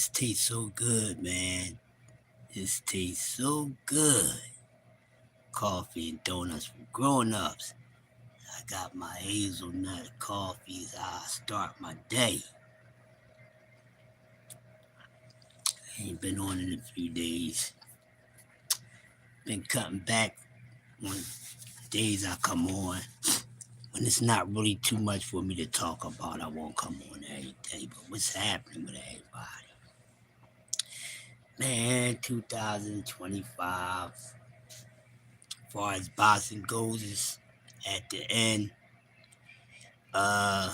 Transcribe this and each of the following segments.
This tastes so good, man. This tastes so good. Coffee and donuts for grown-ups. I got my hazelnut coffee as I start my day. Ain't been on in a few days. Been cutting back on days I come on. When it's not really too much for me to talk about, I won't come on every day. But what's happening with everybody? Man, 2025, as far as boxing goes, is at the end. Uh,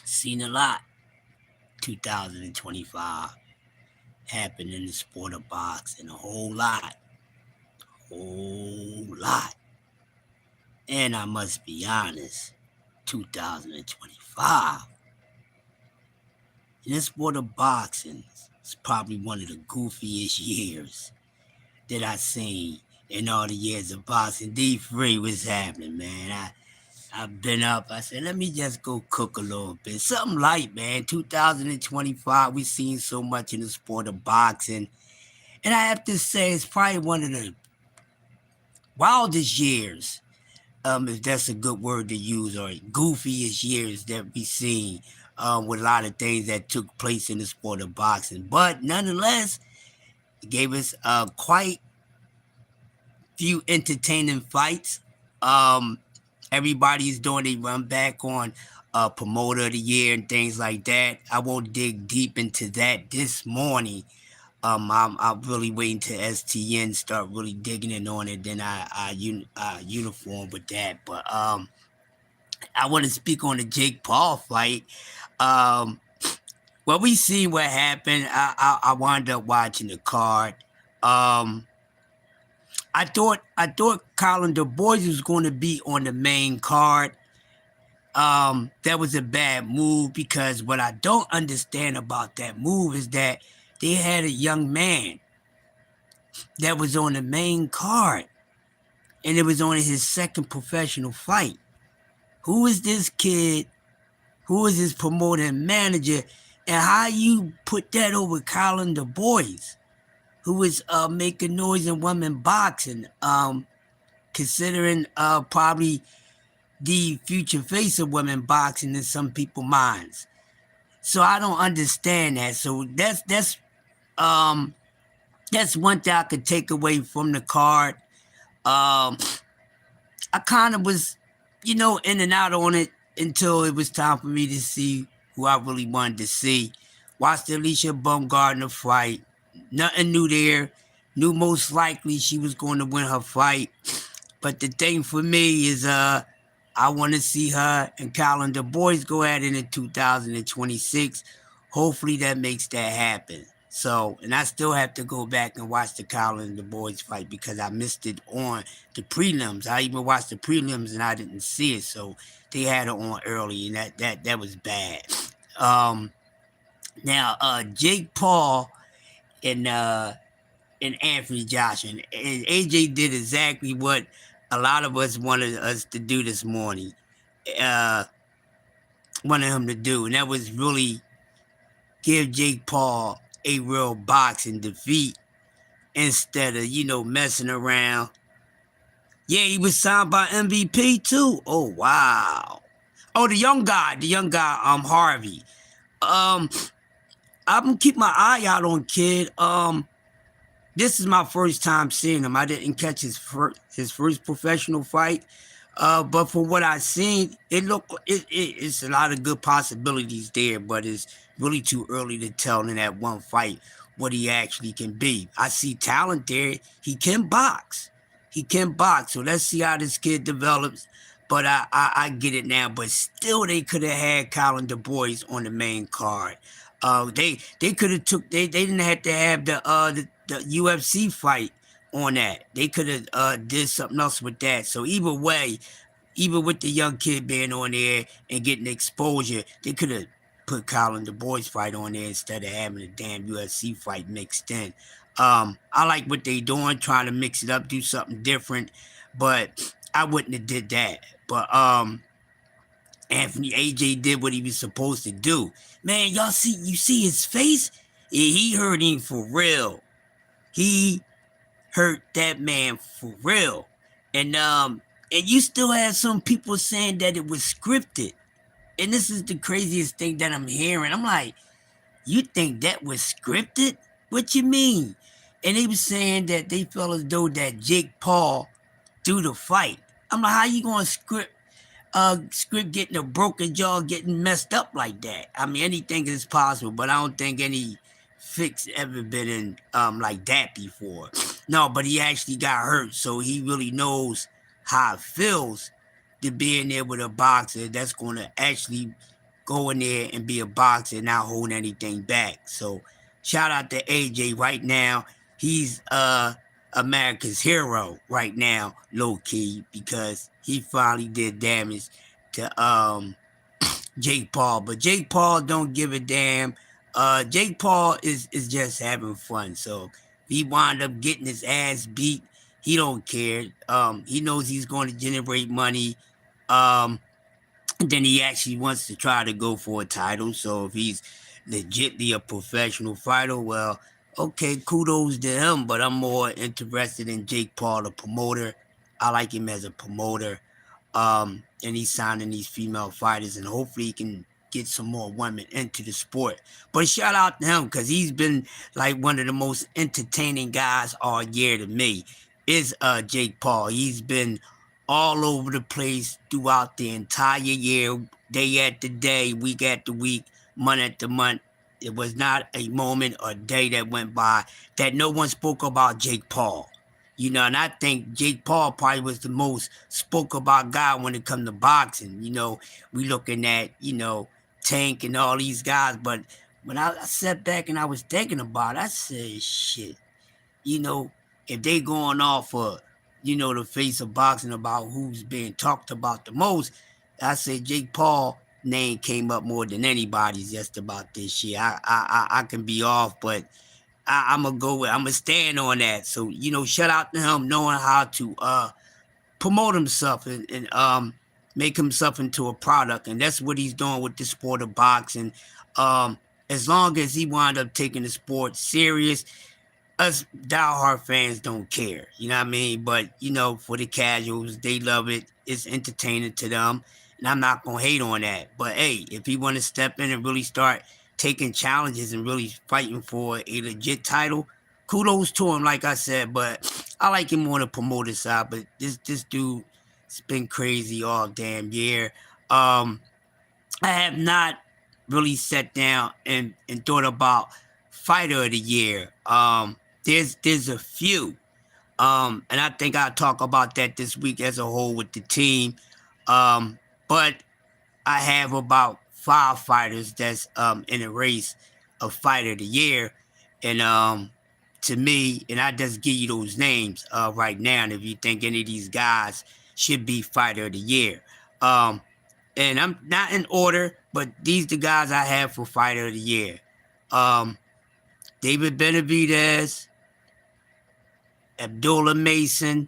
Seen a lot. 2025 happened in the sport of boxing. A whole lot. Whole lot. And I must be honest, 2025 in the sport of boxing is probably one of the goofiest years that I've seen in all the years of boxing. D3, what's happening, man? I've been up. I said, let me just go cook a little bit. Something light, man. 2025, we've seen so much in the sport of boxing. And I have to say, it's probably one of the wildest years, if that's a good word to use, or goofiest years that we've seen with a lot of things that took place in the sport of boxing. But nonetheless, it gave us quite few entertaining fights. Everybody's doing a run back on promoter of the year and things like that. I won't dig deep into that this morning. I'm really waiting to STN start really digging in on it. Then I uniform with that. But I want to speak on the Jake Paul fight. Well, we seen what happened. I wound up watching the card. I thought Colin Du Bois was going to be on the main card. That was a bad move, because what I don't understand about that move is that they had a young man that was on the main card, and it was only his second professional fight. Who is this kid? Who is his promoter and manager? And how you put that over Colin Du Bois, who is making noise in women boxing, considering probably the future face of women boxing in some people's minds. So I don't understand that. So that's one thing I could take away from the card. I kind of was, in and out on it until it was time for me to see who I really wanted to see. Watched Alicia Baumgardner fight. Nothing new there. Knew most likely she was going to win her fight. But the thing for me is I want to see her and Colin Du Bois go at it in 2026. Hopefully that makes that happen. So, and I still have to go back and watch the Colin Du Bois fight because I missed it on the prelims. I even watched the prelims and I didn't see it. So they had it on early, and that was bad. Now, Jake Paul and Anthony Joshua, and AJ did exactly what a lot of us wanted us to do this morning. Wanted him to do, and that was really give Jake Paul a real boxing defeat instead of, messing around. Yeah, he was signed by MVP too. Oh, wow. Oh, the young guy, Harvey. I'm gonna keep my eye out on kid. This is my first time seeing him. I didn't catch his first professional fight. But for what I've seen, it's a lot of good possibilities there, but it's really too early to tell in that one fight what he actually can be. I see talent there. He can box. So let's see how this kid develops. But I get it now. But still, they could have had Colin Du Bois on the main card. They could have they didn't have to have the UFC fight on that. They could have did something else with that. So either way, even with the young kid being on there and getting exposure, they could have put Colin Du Bois fight on there instead of having a damn UFC fight mixed in. I like what they doing, trying to mix it up, do something different, but I wouldn't have did that. But AJ did what he was supposed to do. Man, you see his face? He hurt him for real. He hurt that man for real. And you still have some people saying that it was scripted. And this is the craziest thing that I'm hearing. I'm like, you think that was scripted? What you mean? And they were saying that they felt as though that Jake Paul threw the fight. I'm like, how you gonna script getting a broken jaw getting messed up like that? I mean, anything is possible, but I don't think any fix ever been in like that before. No, but he actually got hurt, so he really knows how it feels to be in there with a boxer that's gonna actually go in there and be a boxer and not hold anything back. So shout out to AJ right now. He's America's hero right now, low key, because he finally did damage to Jake Paul. But Jake Paul don't give a damn. Jake Paul is just having fun. So he wound up getting his ass beat. He don't care. He knows he's going to generate money. Then he actually wants to try to go for a title. So if he's legitly a professional fighter, well, okay, kudos to him. But I'm more interested in Jake Paul, the promoter. I like him as a promoter. And he's signing these female fighters, and hopefully he can get some more women into the sport. But shout out to him, because he's been like one of the most entertaining guys all year to me, is Jake Paul. He's been all over the place throughout the entire year, day after day, week after week, month after month. It was not a moment or day that went by that no one spoke about Jake Paul. You know, and I think Jake Paul probably was the most spoke about guy when it come to boxing. You know, we looking at, Tank and all these guys. But when I sat back and I was thinking about it, I said, shit, if they going off of, the face of boxing about who's being talked about the most, I said Jake Paul name came up more than anybody's just about this shit. I can be off, but I'm gonna stand on that. So, shout out to him knowing how to promote himself and make himself into a product. And that's what he's doing with the sport of boxing. As long as he wound up taking the sport serious, us diehard fans don't care. You know what I mean? But, for the casuals, they love it. It's entertaining to them. And I'm not going to hate on that. But, hey, if he want to step in and really start taking challenges and really fighting for a legit title, kudos to him, like I said. But I like him on the promoter side. But this dude, it's been crazy all damn year. I have not really sat down and thought about fighter of the year. There's a few. And I think I'll talk about that this week as a whole with the team. But I have about 5 fighters that's in a race of fighter of the year. And to me, and I just give you those names right now. And if you think any of these guys should be fighter of the year. And I'm not in order, but these the guys I have for fighter of the year. David Benavidez, Abdullah Mason,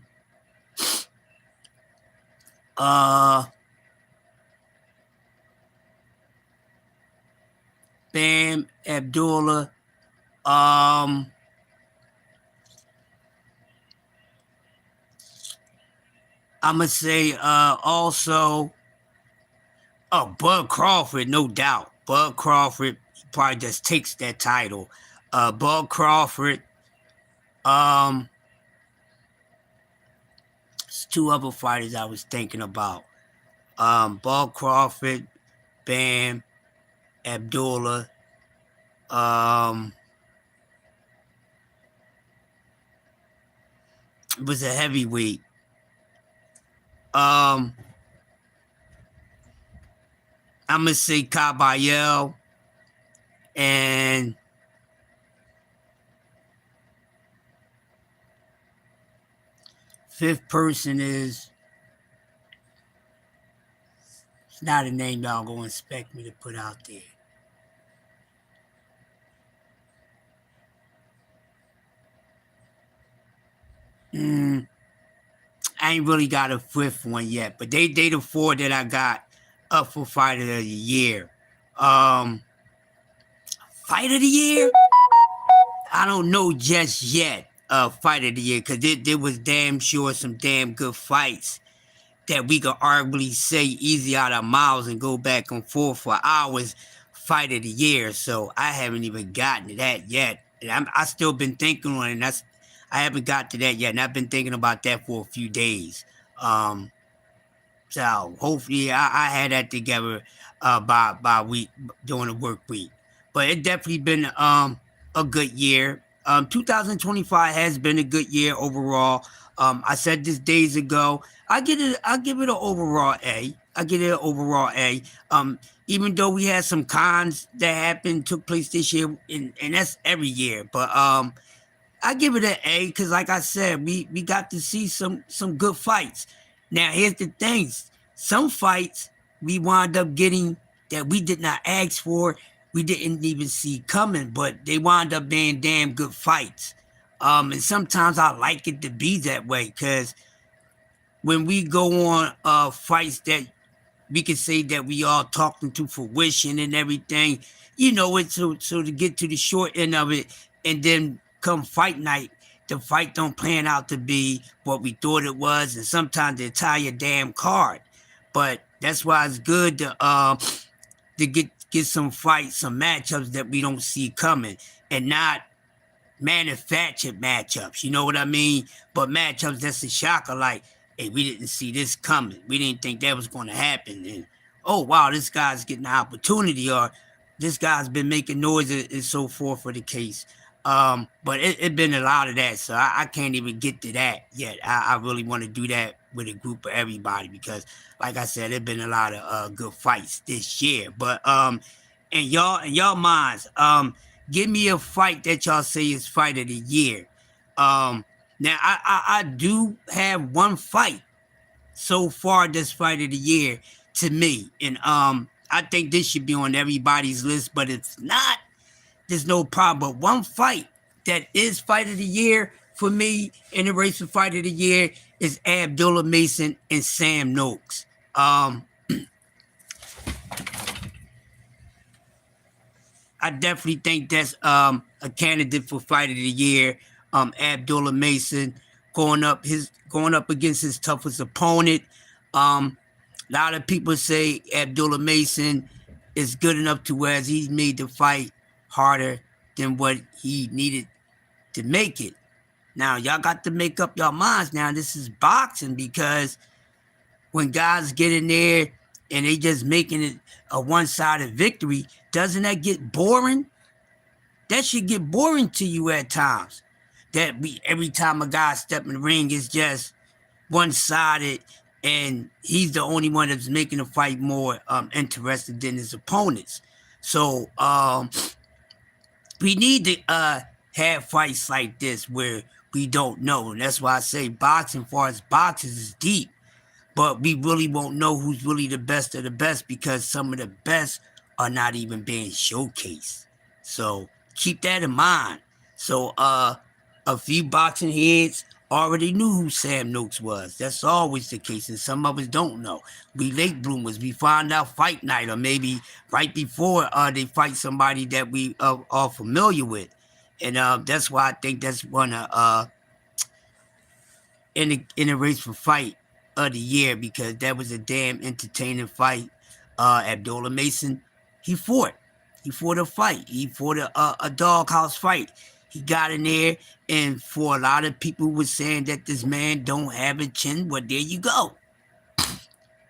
Bam Abdullah, I'm gonna say also Bud Crawford, no doubt. Bud Crawford probably just takes that title. Bud Crawford, there's 2 other fighters I was thinking about. Bud Crawford, Bam, Abdullah, it was a heavyweight. I'm gonna say Caballero, and fifth person is, it's not a name y'all gonna expect me to put out there. I ain't really got a 5th one yet, but they the 4 that I got up for fighter of the year. Fight of the year? I don't know just yet. Fight of the year, because there was damn sure some damn good fights that we could arguably say easy out of mouths and go back and forth for hours. Fight of the year, so I haven't even gotten to that yet. And I still been thinking on it. And I haven't got to that yet, and I've been thinking about that for a few days. Um, so hopefully I had that together by week during the work week. But it definitely been a good year. 2025 has been a good year overall. I said this days ago. I give it an overall A. I give it an overall A. Even though we had some cons that happened took place this year, and that's every year. But I give it an A because, like I said, we got to see some good fights. Now, here's the things: some fights we wound up getting that we did not ask for, we didn't even see coming, but they wound up being damn good fights. And sometimes I like it to be that way because when we go on fights that we can say that we all talking to fruition and everything, it so to get to the short end of it, and then come fight night, the fight don't plan out to be what we thought it was, and sometimes the entire damn card. But that's why it's good to get some fights, some matchups that we don't see coming, and not manufactured matchups. You know what I mean? But matchups that's a shocker, like, hey, we didn't see this coming. We didn't think that was going to happen. And oh wow, this guy's getting an opportunity, or this guy's been making noise, and so forth for the case. But it been a lot of that, so I can't even get to that yet. I really want to do that with a group of everybody because, like I said, it been a lot of good fights this year. But in y'all minds, give me a fight that y'all say is fight of the year. Now I do have one fight so far this fight of the year to me, and I think this should be on everybody's list, but it's not. There's no problem. But one fight that is fight of the year for me in the race for fight of the year is Abdullah Mason and Sam Noakes. I definitely think that's a candidate for fight of the year. Abdullah Mason going up against his toughest opponent. A lot of people say Abdullah Mason is good enough to where he's made the fight harder than what he needed to make it. Now, y'all got to make up your minds now. This is boxing, because when guys get in there and they just making it a one-sided victory, doesn't that get boring? That should get boring to you at times. Every time a guy step in the ring, it's just one-sided, and he's the only one that's making the fight more interesting than his opponents. So we need to have fights like this where we don't know. And that's why I say boxing, as far as boxers, is deep. But we really won't know who's really the best of the best, because some of the best are not even being showcased. So keep that in mind. So a few boxing heads already knew who Sam Noakes was. That's always the case, and some of us don't know. We late bloomers. We find out fight night, or maybe right before they fight somebody that we are familiar with. And that's why I think that's one of in the race for fight of the year, because that was a damn entertaining fight. Abdullah Mason, he fought a fight. He fought a doghouse fight. He got in there, and for a lot of people were saying that this man don't have a chin. Well, there you go.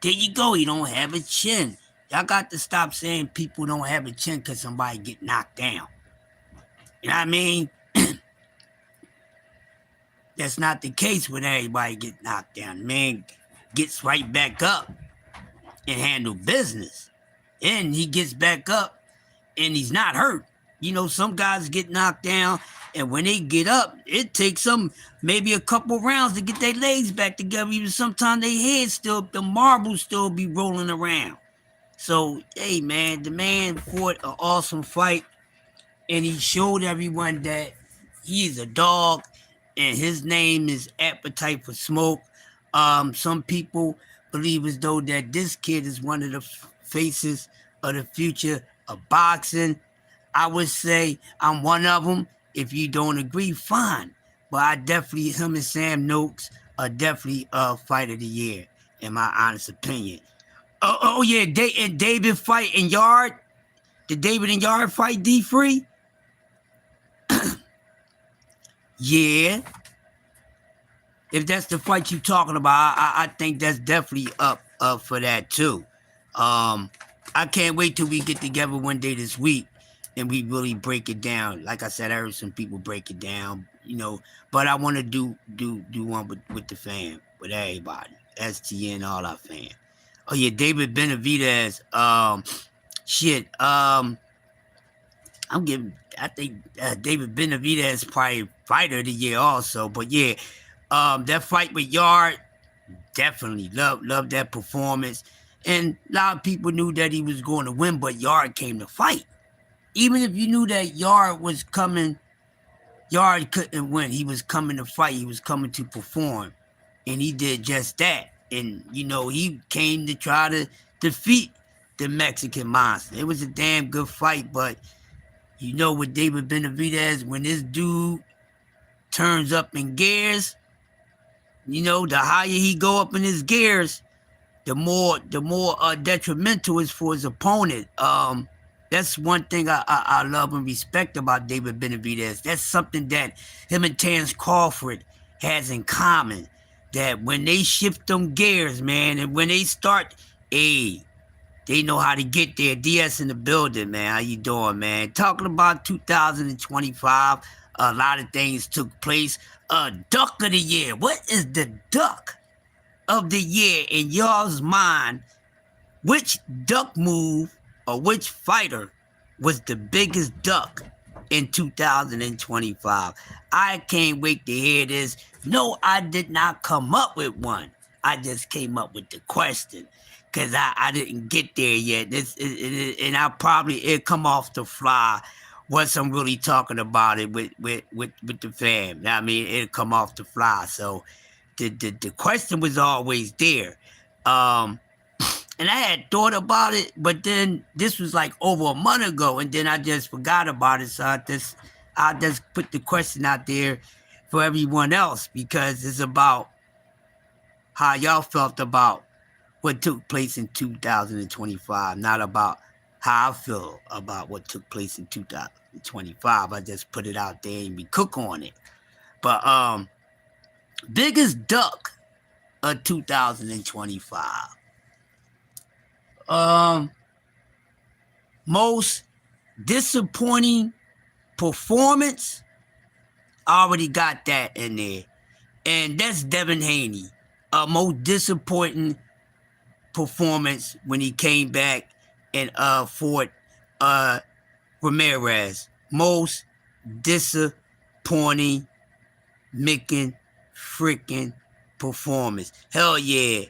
There you go. He don't have a chin. Y'all got to stop saying people don't have a chin because somebody get knocked down. You know what I mean? That's not the case when everybody get knocked down. The man gets right back up and handle business. And he gets back up and he's not hurt. You know, some guys get knocked down, and when they get up, it takes them maybe a couple rounds to get their legs back together. Even sometimes their heads still, the marbles still be rolling around. So, hey, man, the man fought an awesome fight, and he showed everyone that he is a dog, and his name is Appetite for Smoke. Some people believe as though that this kid is one of the faces of the future of boxing. I would say I'm one of them. If you don't agree, fine. But I definitely, him and Sam Noakes are definitely fight of the year, in my honest opinion. Oh yeah, and David fight and Yard. The David and Yard fight, D Free. Yeah. If that's the fight you talking about, I think that's definitely up for that too. I can't wait till we get together one day this week and we really break it down. Like I said, I heard some people break it down, but I want to do one with the fam, with everybody, STN, all our fam. Oh yeah, David Benavidez. Shit. I think David Benavidez probably fighter of the year also. But yeah, that fight with Yard, definitely love that performance. And a lot of people knew that he was going to win, but Yard came to fight. Even if you knew that Yard was coming, Yard couldn't win. He was coming to fight. He was coming to perform. And he did just that. And, he came to try to defeat the Mexican monster. It was a damn good fight, but with David Benavidez, when this dude turns up in gears, the higher he go up in his gears, the more detrimental is for his opponent. That's one thing I love and respect about David Benavidez. That's something that him and Terence Crawford has in common. That when they shift them gears, man, and when they start, they know how to get there. DS in the building, man. How you doing, man? Talking about 2025, a lot of things took place. Duck of the year. What is the duck of the year in y'all's mind? Which duck move or which fighter was the biggest duck in 2025? I can't wait to hear this. No, I did not come up with one. I just came up with the question because I didn't get there yet. And it'll come off the fly once I'm really talking about it with the fam. I mean, it'll come off the fly. So the question was always there. And I had thought about it, but then this was like over a month ago, and then I just forgot about it. So I just put the question out there for everyone else because it's about how y'all felt about what took place in 2025, not about how I feel about what took place in 2025. I just put it out there and we cook on it. But biggest duck of 2025. Most disappointing performance, I already got that in there. And that's Devin Haney. Most disappointing performance when he came back and fought Ramirez. Most disappointing freaking performance. Hell yeah.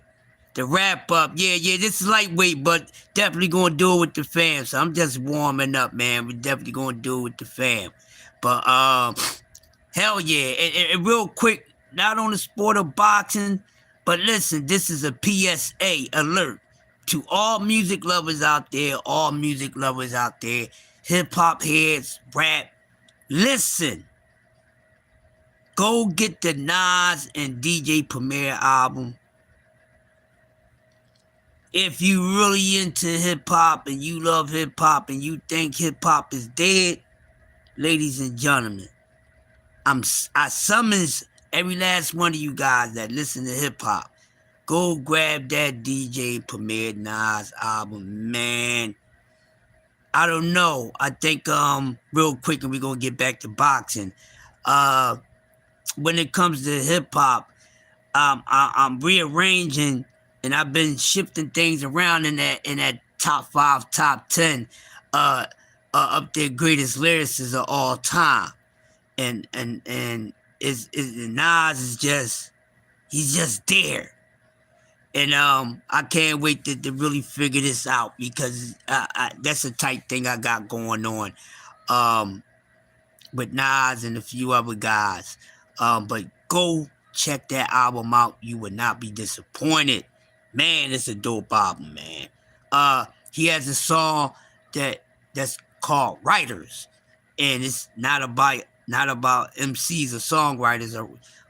The wrap up, yeah, this is lightweight, but definitely gonna do it with the fam. So I'm just warming up, man. We're definitely gonna do it with the fam. But hell yeah. And real quick, not on the sport of boxing, but listen, this is a PSA alert to all music lovers out there, hip hop heads, rap. Listen. Go get the Nas and DJ Premier album. If you really into hip-hop and you love hip-hop and you think hip-hop is dead, ladies and gentlemen, I summons every last one of you guys that listen to hip-hop. Go grab that DJ Premier Nas album, man. I don't know. I think real quick, and we're going to get back to boxing. When it comes to hip-hop, I'm rearranging and I've been shifting things around in that top 5, top 10, up there greatest lyricists of all time, and Nas is he's just there, and I can't wait to really figure this out because that's a tight thing I got going on, with Nas and a few other guys, but go check that album out. You would not be disappointed. Man, it's a dope album, man. He has a song that's called Writers. And it's not about not about MCs or songwriters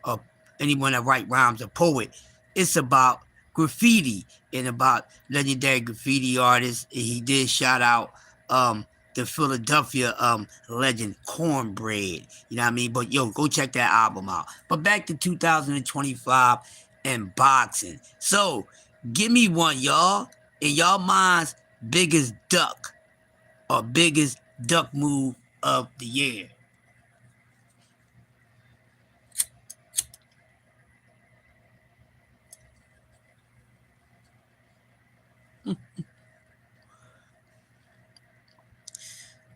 or anyone that write rhymes or poet. It's about graffiti and about legendary graffiti artists. And he did shout out the Philadelphia legend Cornbread. You know what I mean? But yo, go check that album out. But back to 2025 and boxing. So give me one, y'all. In y'all minds, biggest duck or biggest duck move of the year.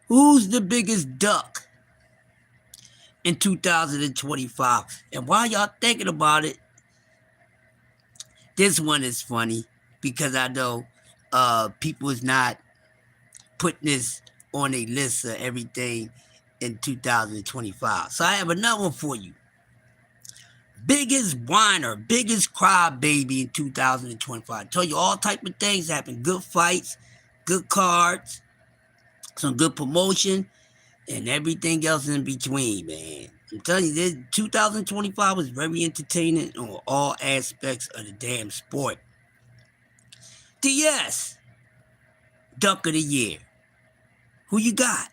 Who's the biggest duck in 2025? And while y'all thinking about it, this one is funny because I know people is not putting this on a list of everything in 2025. So I have another one for you. Biggest whiner, biggest crybaby in 2025. I tell you all type of things happen. Good fights, good cards, some good promotion, and everything else in between, man. I'm telling you, this 2025 was very entertaining on all aspects of the damn sport. DS, Duck of the Year. Who you got?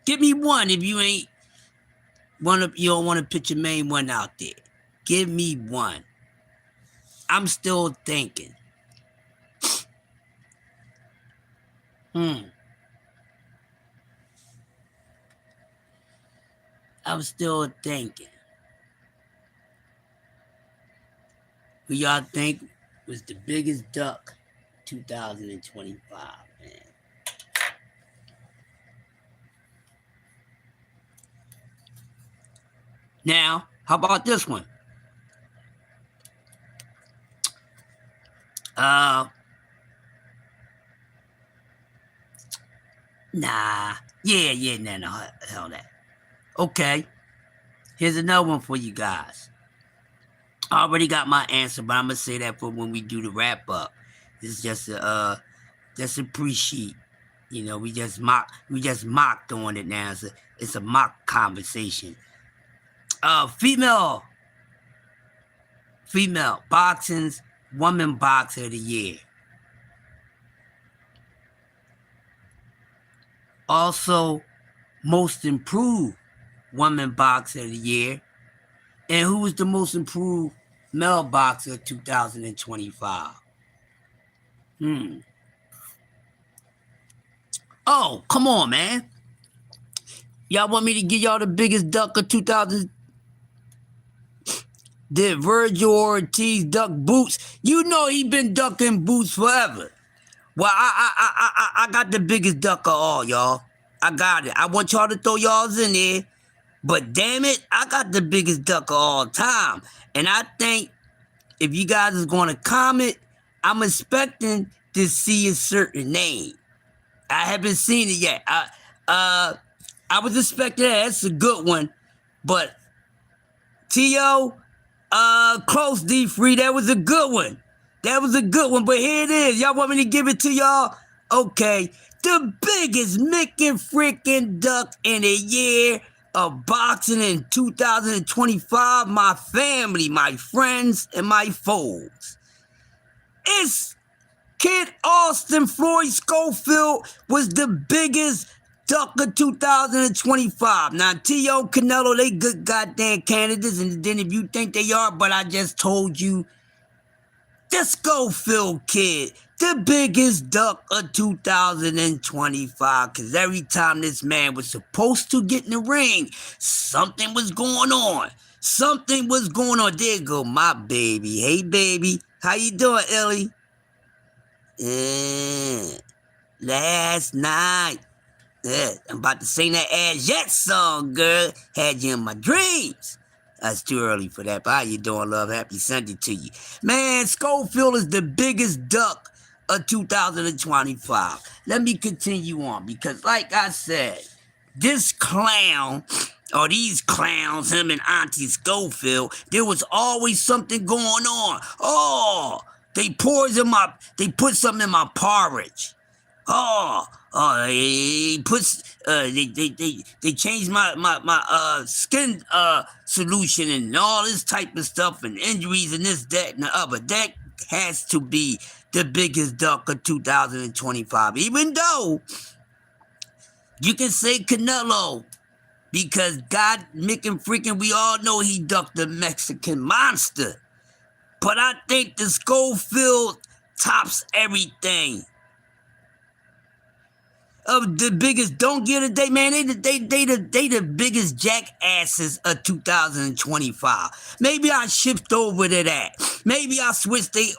Give me one if you ain't you don't want to put your main one out there. Give me one. I'm still thinking. I'm still thinking. Who y'all think was the biggest duck 2025, man? Now, how about this one? Nah. No, hell that. Okay. Here's another one for you guys. I already got my answer, but I'm gonna say that for when we do the wrap up. This is just a pre-sheet. You know, we just mocked on it now. It's a mock conversation. Female boxing's woman boxer of the year. Also, most improved woman boxer of the year. And who was the most improved male boxer of 2025? Oh, come on, man. Y'all want me to give y'all the biggest duck of 2000? Did Virgil Ortiz duck boots? You know he been ducking boots forever. Well, I got the biggest duck of all, y'all. I got it. I want y'all to throw y'all's in there. But damn it, I got the biggest duck of all time. And I think if you guys is going to comment, I'm expecting to see a certain name. I haven't seen it yet. I was expecting that. That's a good one. But T.O., close, D-Free. That was a good one. But here it is. Y'all want me to give it to y'all? Okay. The biggest Mickey freaking duck in a year of boxing in 2025. My family, my friends, and my foes. It's Kid Austin Floyd Schofield was the biggest duck of 2025. Now, T.O. Canelo, they good goddamn candidates, and then if you think they are, but I just told you, the Schofield kid, the biggest duck of 2025, because every time this man was supposed to get in the ring, something was going on. There go my baby. Hey, baby. How you doing, Ellie? Last night. I'm about to sing that As Yet song, girl. Had you in my dreams. It's too early for that, but how you doing, love? Happy Sunday to you. Man, Schofield is the biggest duck of 2025. Let me continue on, because like I said, this clown, or these clowns, him and Auntie Schofield, there was always something going on. Oh, they put something in my porridge. He puts they changed my skin solution and all this type of stuff and injuries and this, that, and the other. That has to be the biggest duck of 2025. Even though you can say Canelo, because God, Mick and freaking, we all know he ducked the Mexican monster. But I think the Schofield tops everything. Of the biggest, don't get it, man. They the biggest jackasses of 2025. Maybe I shift over to that. Maybe I switch they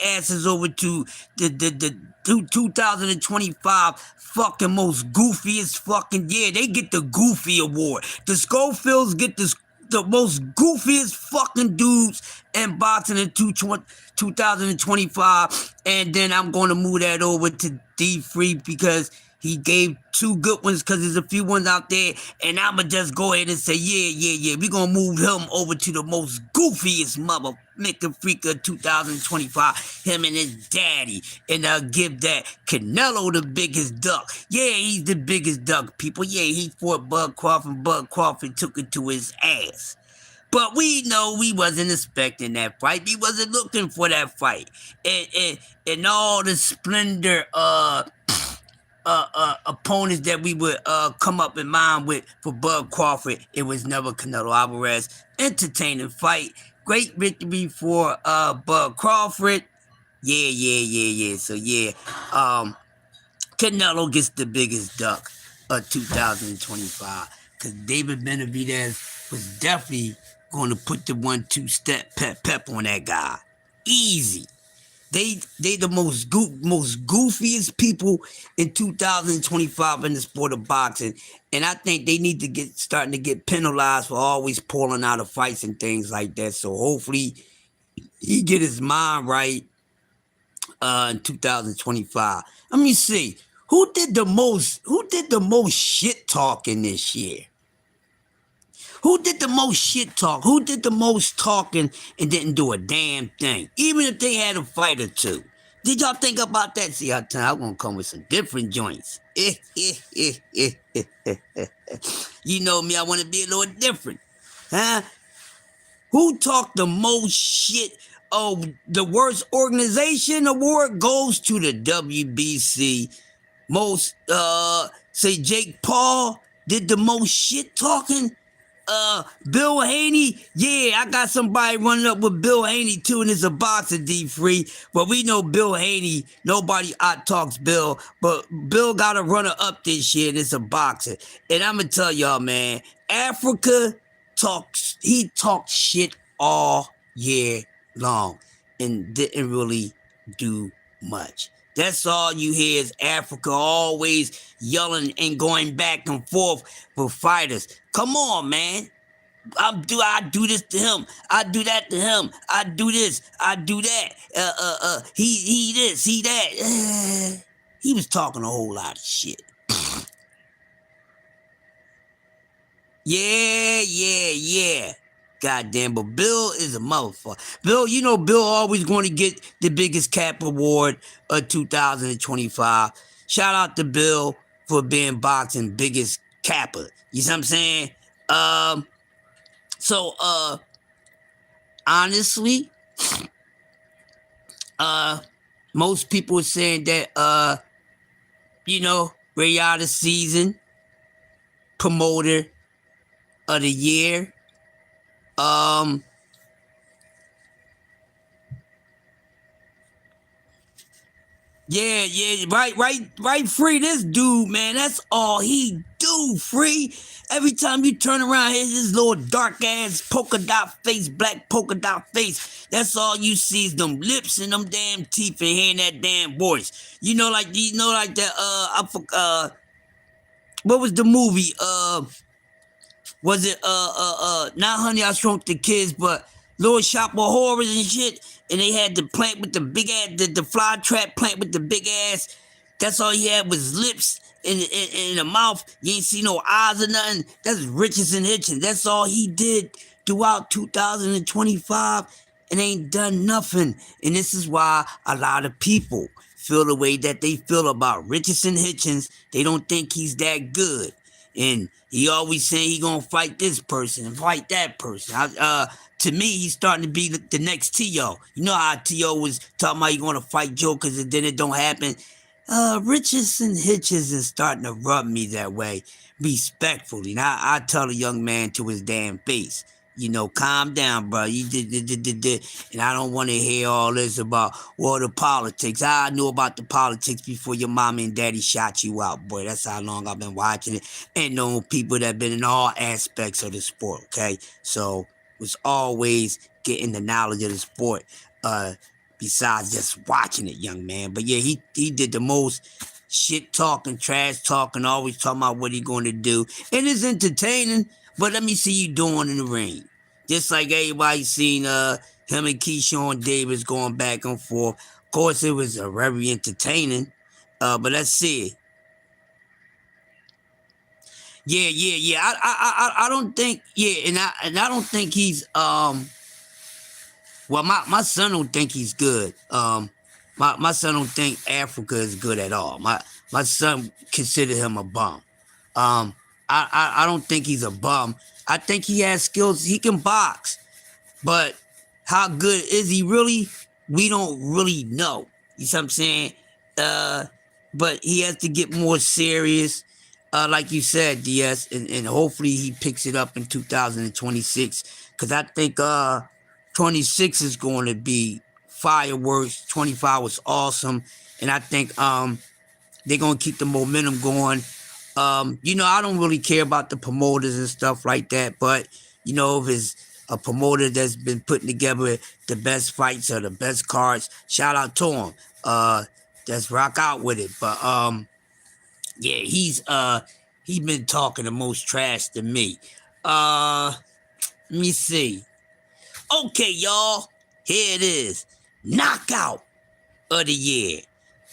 asses over to the 2025 fucking most goofiest fucking year. They get the Goofy Award. The Schofields get the most goofiest fucking dudes in boxing in 2025. And then I'm going to move that over to D3 because he gave two good ones, because there's a few ones out there, and I'ma just go ahead and say, yeah, we gonna move him over to the most goofiest mother nigga freak of 2025, him and his daddy, and I'll give that Canelo the biggest duck. Yeah, he's the biggest duck, people. Yeah, he fought Bud Crawford, Bud Crawford took it to his ass. But we know we wasn't expecting that fight. We wasn't looking for that fight. And all the splendor, opponents that we would come up in mind with for Bud Crawford, it was never Canelo Alvarez. Entertaining fight. Great victory for Bud Crawford. Yeah. So yeah, Canelo gets the biggest duck of 2025. Because David Benavidez was definitely going to put the 1-2 step pep on that guy. Easy. They the most goofiest people in 2025 in the sport of boxing, and I think they need to starting to get penalized for always pulling out of fights and things like that. So hopefully he get his mind right in 2025. Let me see who did the most shit talking this year. Who did the most shit talk? Who did the most talking and didn't do a damn thing? Even if they had a fight or two. Did y'all think about that? See, I'm going to come with some different joints. You know me, I want to be a little different. Huh? Who talked the most shit? Oh, the worst organization award goes to the WBC. Say Jake Paul did the most shit talking. Bill Haney, yeah, I got somebody running up with Bill Haney too, and it's a boxer, D3. But we know Bill Haney, nobody out talks Bill, but Bill got a runner up this year, and it's a boxer. And I'm gonna tell y'all, man, Africa talks shit all year long and didn't really do much. That's all you hear is Africa always yelling and going back and forth for fighters. Come on, man. I do this to him. I do that to him. I do this. I do that. He this, he that. He was talking a whole lot of shit. Yeah. Goddamn, but Bill is a motherfucker. Bill, you know Bill always going to get the biggest cap award of 2025. Shout out to Bill for being boxing biggest capper. You see what I'm saying? Honestly, most people are saying that, Rayada season, promoter of the year. Yeah, right, Free. This dude, man, that's all he do, Free. Every time you turn around, here's his little dark ass polka dot face, black polka dot face. That's all you see is them lips and them damn teeth and hearing that damn voice. Like that, what was the movie? Was it not Honey, I Shrunk the Kids, but Little Shop of Horrors and shit, and they had the plant with the big ass, the fly trap plant with the big ass. That's all he had was lips in the mouth. You ain't see no eyes or nothing. That's Richardson Hitchens. That's all he did throughout 2025. and ain't done nothing. And this is why a lot of people feel the way that they feel about Richardson Hitchens. They don't think he's that good. And he always saying he gonna fight this person and fight that person. To me, he's starting to be the next T.O. You know how T.O. was talking about he gonna fight Jokers and then it don't happen? Richardson Hitchens is starting to rub me that way, respectfully. And I tell a young man to his damn face, calm down, bro. You did, and I don't want to hear all this about the politics. I knew about the politics before your mama and daddy shot you out, boy. That's how long I've been watching it, and knowing people that been in all aspects of the sport. Okay, so was always getting the knowledge of the sport. Besides just watching it, young man. But yeah, he did the most shit talking, trash talking, always talking about what he going to do. It is entertaining, but let me see you doing in the ring. Just like everybody seen him and Keyshawn Davis going back and forth. Of course, it was very entertaining. But let's see. Yeah. I don't think. Yeah, and I don't think he's Well, my son don't think he's good. My son don't think Africa is good at all. My son consider him a bum. I don't think he's a bum. I think he has skills. He can box, but how good is he really? We don't really know. You see what I'm saying? But he has to get more serious. Like you said, DS, and hopefully he picks it up in 2026. Because I think 26 is going to be fireworks. 25 was awesome. And I think they're going to keep the momentum going. I don't really care about the promoters and stuff like that. But, if it's a promoter that's been putting together the best fights or the best cards, shout out to him. Let's rock out with it. But, yeah, he's been talking the most trash to me. Let me see. Okay, y'all, here it is. Knockout of the year.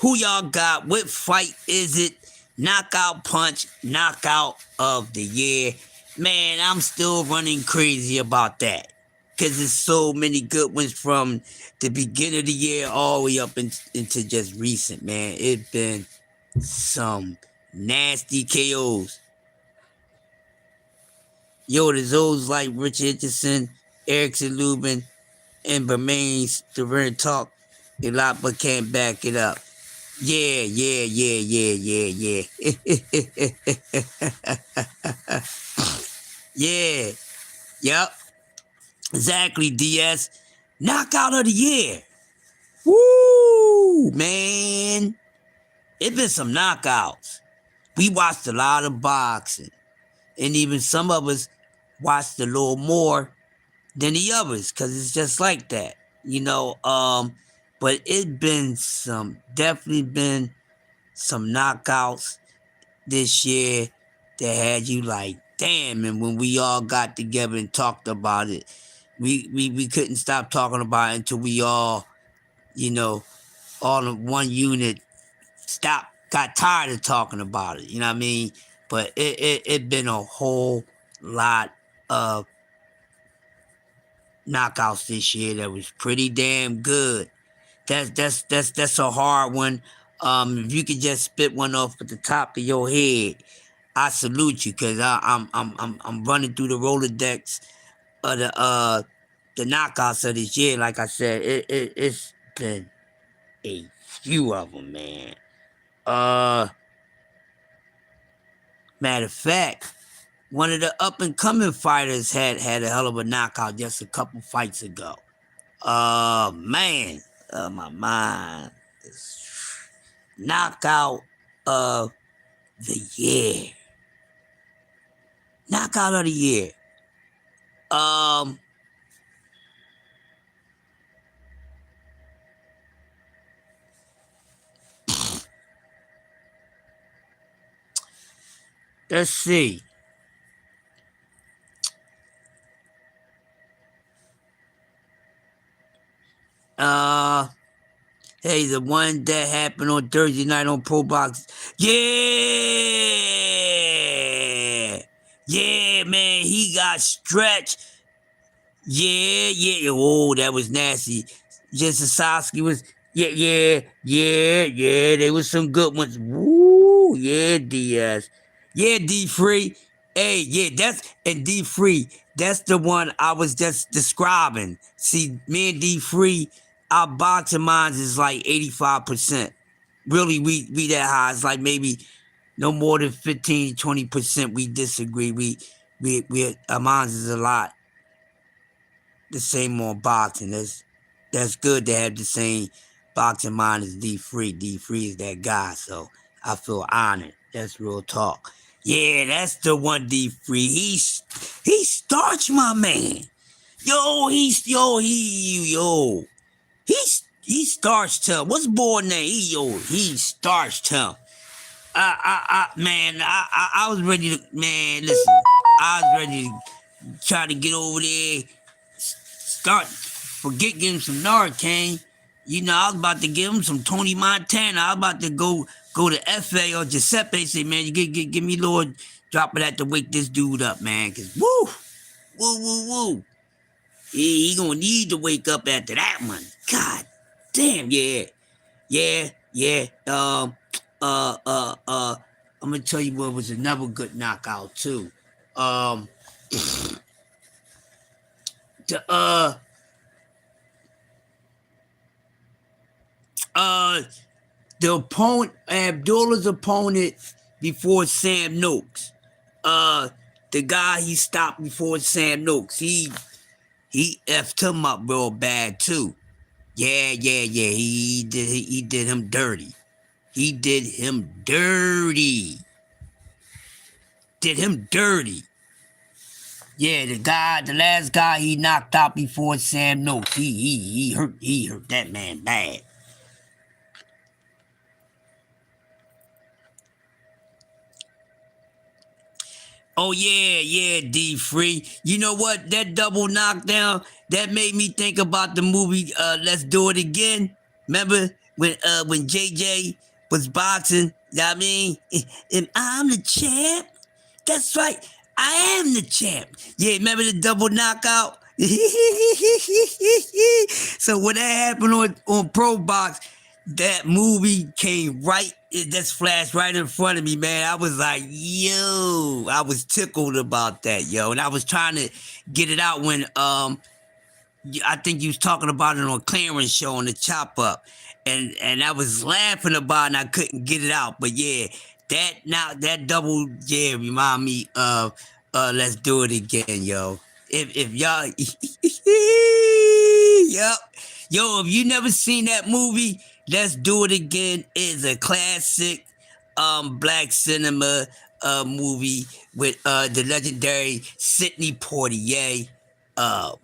Who y'all got? What fight is it? Knockout punch, knockout of the year. Man, I'm still running crazy about that. Because there's so many good ones from the beginning of the year all the way up into just recent, man. It's been some nasty KOs. Yo, there's those like Richard Richardson, Erickson Lubin, and Bermain Stavern talk a lot but can't back it up. Yeah. Yeah. Yep. Exactly, DS. Knockout of the year. Woo, man. It's been some knockouts. We watched a lot of boxing. And even some of us watched a little more than the others, because it's just like that. But definitely been some knockouts this year that had you like, damn. And when we all got together and talked about it, we couldn't stop talking about it until we all, all in one unit got tired of talking about it. You know what I mean? But it been a whole lot of knockouts this year that was pretty damn good. That's a hard one. If you could just spit one off at the top of your head, I salute you, because I'm running through the Rolodex of the knockouts of this year. Like I said, it's been a few of them, man. Matter of fact, one of the up and coming fighters had a hell of a knockout just a couple fights ago. Man, my mind. Knockout of the year. Knockout of the year. Let's see. Hey, the one that happened on Thursday night on Pro Box. Yeah, man, he got stretched. Yeah. Oh, that was nasty. Just Sasaki was. Yeah. There was some good ones. Woo, yeah, Diaz. Yeah, D Free. Hey, yeah, that's and D Free. That's the one I was just describing. See, me and D Free, our boxing minds is like 85%. Really, we that high. It's like maybe no more than 15-20% we disagree. We our minds is a lot the same on boxing. That's good to have the same boxing mind as D Free. D Free is that guy, so I feel honored. That's real talk. Yeah, that's the one D Free. He starched my man. He starched him. What's boy name? He starched him. I was ready to, man, listen, I was ready to try to get over there, forget getting some Narcan. You know, I was about to give him some Tony Montana. I was about to go to FA or Giuseppe, say, man, you give me Lord, drop of that to wake this dude up, man, cause woo. He gonna need to wake up after that one. God damn, yeah. I'm gonna tell you what was another good knockout too. The the opponent, Abdullah's opponent before Sam Noakes. The guy he stopped before Sam Noakes. He effed him up real bad too. Yeah. He did him dirty. He did him dirty. Yeah, the last guy he knocked out before Sam Noakes. He hurt that man bad. Oh yeah, D Free. You know what? That double knockdown, that made me think about the movie Let's Do It Again. Remember when JJ was boxing, you know what I mean? And I'm the champ. That's right. I am the champ. Yeah, remember the double knockout? So when that happened on Pro Box, that movie came right, it just flashed right in front of me, man. I was like, yo, I was tickled about that, yo. And I was trying to get it out when I think you was talking about it on Clarence show on the Chop Up. And I was laughing about it and I couldn't get it out. But yeah, that double remind me of Let's Do It Again, yo. If y'all Yup. Yo, if you never seen that movie, Let's Do It Again is a classic black cinema movie with the legendary Sidney Poitier. Uh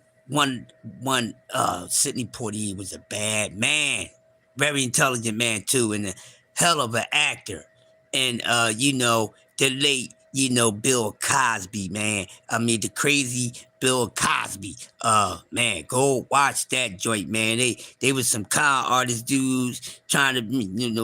Sidney Poitier was a bad man. Very intelligent man too, and a hell of an actor. And the late, Bill Cosby, man. I mean, the crazy Bill Cosby. Man, go watch that joint, man. They was some con artist dudes trying to,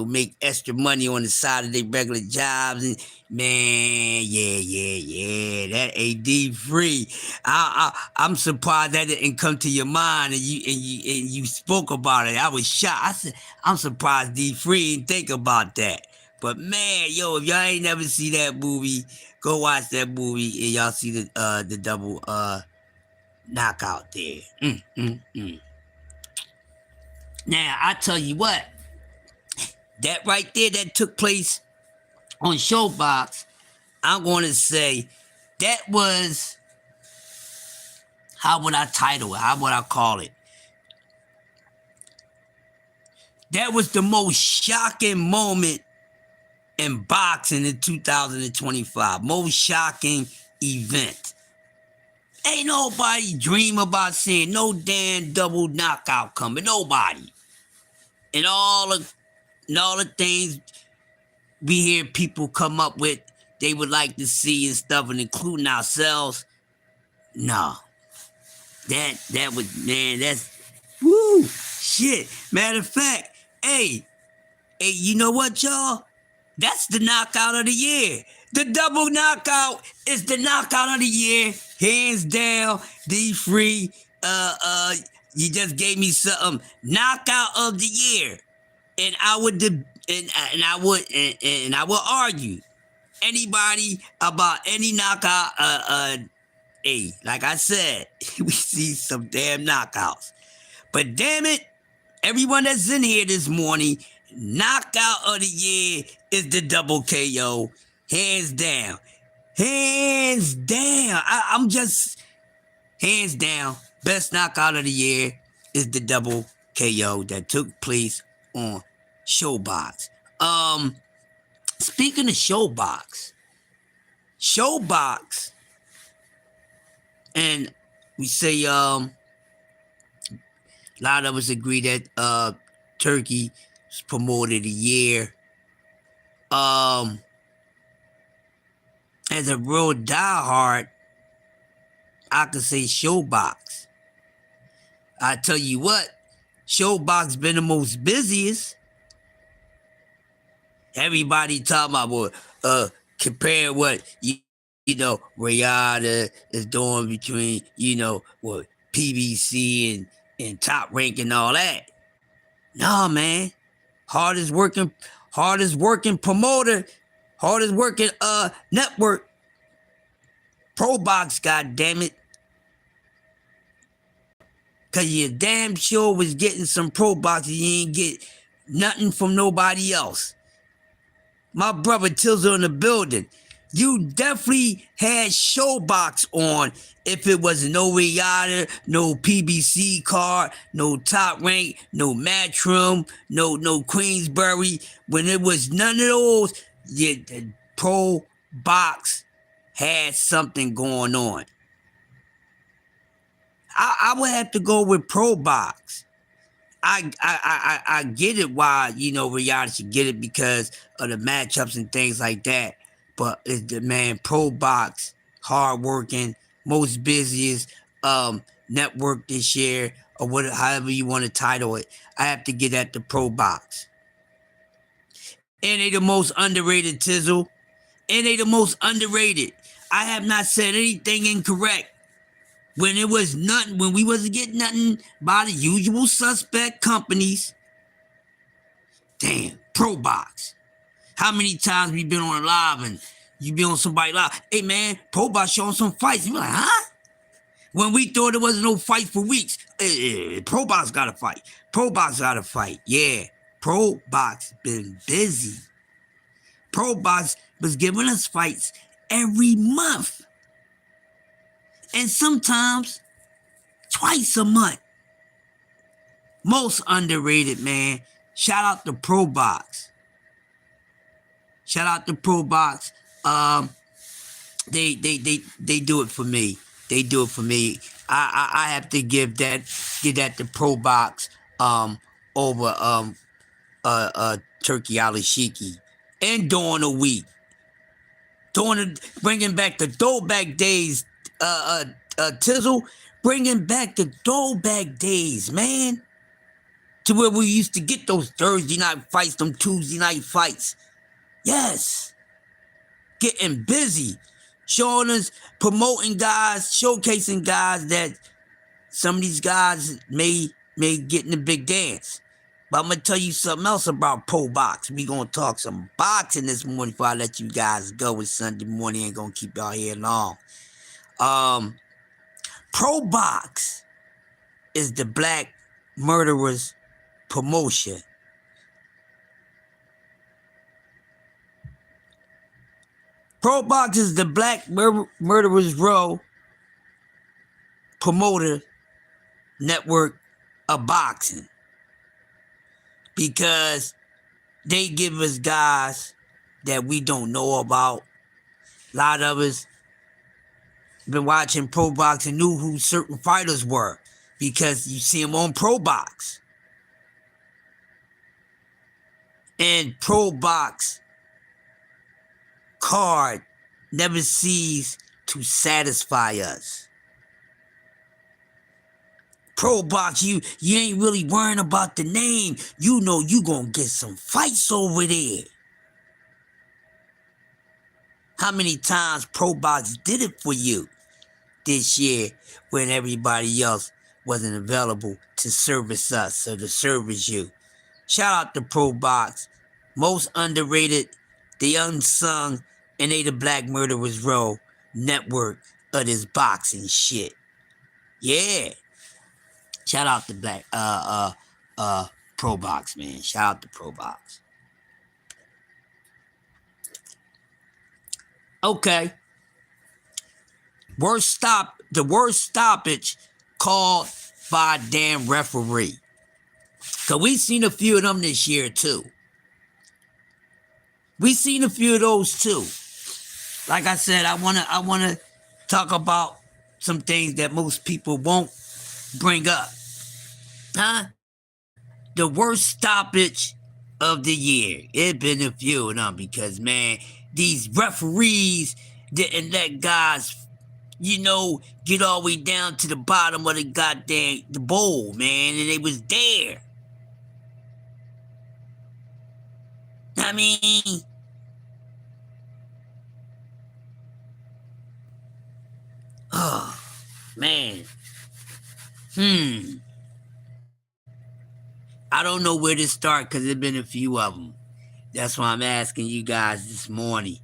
make extra money on the side of their regular jobs. And man, yeah. That AD Free. I'm surprised that didn't come to your mind and you spoke about it. I was shocked. I said, I'm surprised D Free didn't think about that. But man, yo, if y'all ain't never see that movie, go watch that movie and y'all see the double knockout there. Now I tell you what, that right there that took place on Showbox, I'm going to say that was, how would I title it? How would I call it? That was the most shocking moment in boxing in 2025. Most shocking event. Ain't nobody dream about seeing no damn double knockout coming. Nobody. And all the things we hear people come up with, they would like to see and stuff, and including ourselves. No. That was, man, that's, woo, shit. Matter of fact, hey, you know what, y'all? That's the knockout of the year. The double knockout is the knockout of the year. Hands down, D Free. you just gave me something knockout of the year, and I would and I would argue anybody about any knockout. Hey, like I said, we see some damn knockouts, but damn it, everyone that's in here this morning, knockout of the year is the double KO, hands down, hands down. I'm just hands down, best knockout of the year is the double KO that took place on Showbox. Speaking of Showbox, and we say a lot of us agree that Turkey was promoted a year. As a real diehard, I could say Showbox. I tell you what, Showbox been the most busiest. Everybody talking about compare what you know Rihanna is doing between what PBC and Top Rank and all that. Nah, man, hardest working promoter, hardest working network, ProBox, god damn it. Cause you damn sure was getting some ProBox and you ain't get nothing from nobody else. My brother Tilza in the building. You definitely had Showbox on if it was no Rihanna, no PBC card, no Top Rank, no Matchroom, no Queensbury. When it was none of those, the ProBox had something going on. I would have to go with ProBox. I get it why Rihanna should get it because of the matchups and things like that. But it's the man ProBox, hardworking, most busiest network this year, or however you want to title it. I have to get at the ProBox. And they the most underrated, Tizzle. And they the most underrated. I have not said anything incorrect. When it was nothing, when we wasn't getting nothing by the usual suspect companies. Damn, ProBox. How many times we been on a live and you been on somebody live? Hey man, ProBox showing some fights. You're like, huh? When we thought there wasn't no fight for weeks, ProBox got to fight. ProBox got to fight. Yeah, ProBox been busy. ProBox was giving us fights every month. And sometimes twice a month. Most underrated, man. Shout out to ProBox. Shout out to ProBox. They do it for me. They do it for me. I have to give that to ProBox over Turkey Ali Shiki. And during the week. Bringing back the throwback days. Tizzle, bringing back the throwback days, man. To where we used to get those Thursday night fights, them Tuesday night fights. Yes. Getting busy. Showing us, promoting guys, showcasing guys that some of these guys may get in the big dance. But I'm going to tell you something else about ProBox. We going to talk some boxing this morning before I let you guys go. It's Sunday morning. Ain't going to keep y'all here long. ProBox is the Black Murderers promotion. ProBox is the Black Murderers Row promoter network of boxing. Because they give us guys that we don't know about. A lot of us been watching ProBox and knew who certain fighters were because you see them on ProBox. And ProBox card never ceases to satisfy us. ProBox, you ain't really worrying about the name. You know you gonna get some fights over there. How many times ProBox did it for you this year when everybody else wasn't available to service us or to service you. Shout out to Pro Box. Most underrated, the unsung, and they the Black Murderers Row network of this boxing shit. Yeah. Shout out to Pro Box, man. Shout out to Pro Box. Okay. The worst stoppage called by a damn referee. Cause we seen a few of them this year too. We seen a few of those too. Like I said, I wanna talk about some things that most people won't bring up. Huh? The worst stoppage of the year. It's been a few of them because, man, these referees didn't let guys, get all the way down to the bottom of the bowl, man, and they was there. I mean, oh, man. I don't know where to start because there's been a few of them. That's why I'm asking you guys this morning.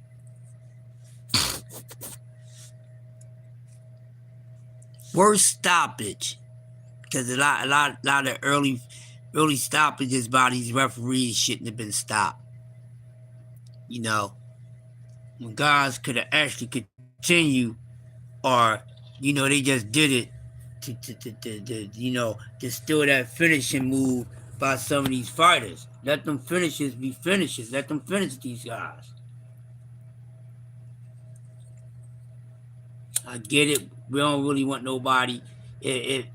Worst stoppage, because a lot of early stoppages by these referees shouldn't have been stopped. When guys could have actually continued, or they just did it to steal that finishing move by some of these fighters. Let them finishes be finishes. Let them finish these guys. I get it. We don't really want nobody. We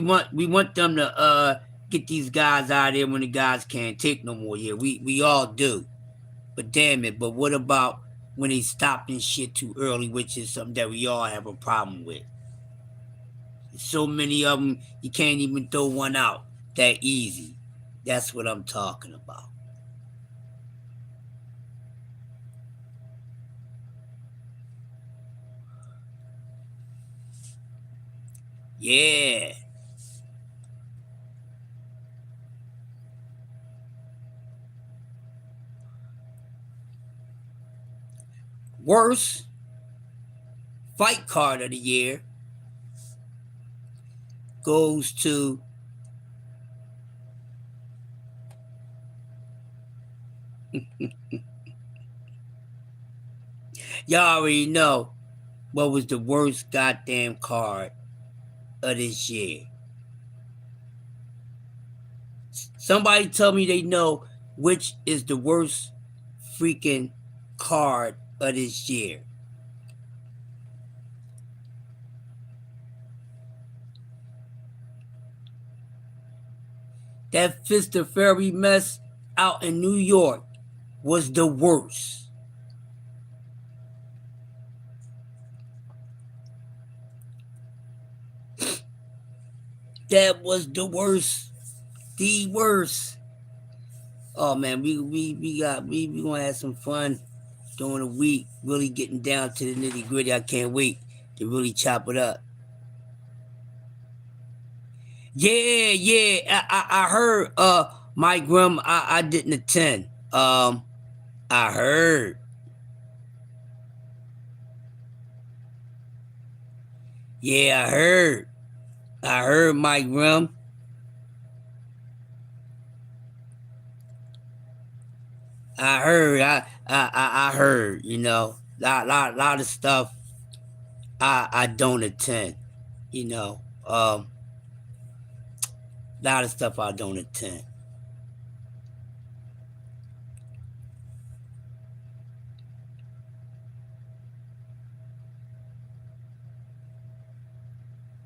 want them to get these guys out of there when the guys can't take no more. Yeah, we all do. But damn it, but what about when they stopping shit too early, which is something that we all have a problem with? There's so many of them, you can't even throw one out that easy. That's what I'm talking about. Yeah. Worst fight card of the year goes to y'all already know what was the worst goddamn card of this year. Somebody tell me they know which is the worst freaking card of this year. That Fist of Fury mess out in New York was the worst. That was the worst. The worst. Oh man, we gonna have some fun during the week, really getting down to the nitty gritty. I can't wait to really chop it up. Yeah. I heard Mike Grimm, I didn't attend. I heard. Yeah, I heard. I heard Mike Grimm. I heard. I heard. Lot of stuff. I don't attend. Lot of stuff I don't attend.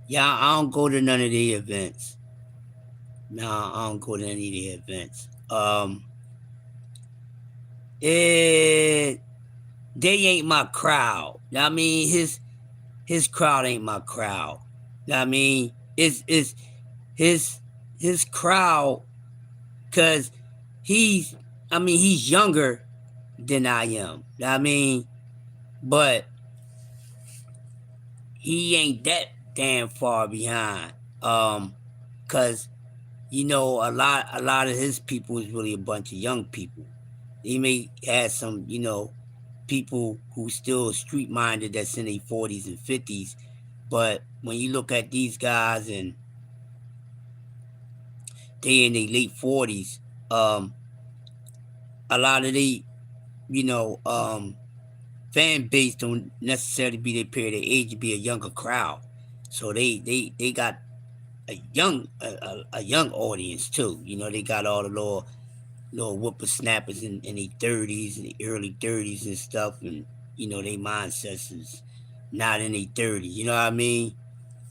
Yeah, I don't go to none of the events. No, I don't go to any of the events. They ain't my crowd. I mean, his crowd ain't my crowd. I mean, it's his crowd, cause he's younger than I am. I mean, but he ain't that damn far behind. Cause a lot of his people is really a bunch of young people. He may have some, people who still street minded that's in their 40s and 50s. But when you look at these guys and they in their late 40s, um, a lot of the, you know, fan base don't necessarily be their period of age to be a younger crowd. So they got a young audience too. They got all the little whippersnappers in their 30s and the early 30s and stuff, and their mindsets is not in their 30s. You know what I mean?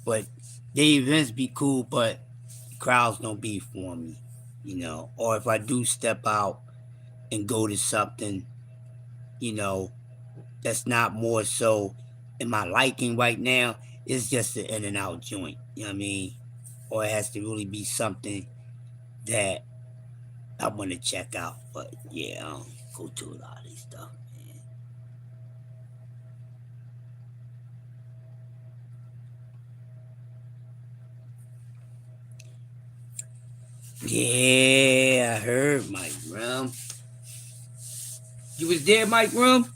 But the events be cool, but crowds don't be for me. Or if I do step out and go to something, you know, that's not more so in my liking right now. It's just an in and out joint. You know what I mean? Or it has to really be something that I want to check out. But yeah, I don't go to a lot of these stuff, man. Yeah, I heard Mike Rum. You was there, Mike Rum?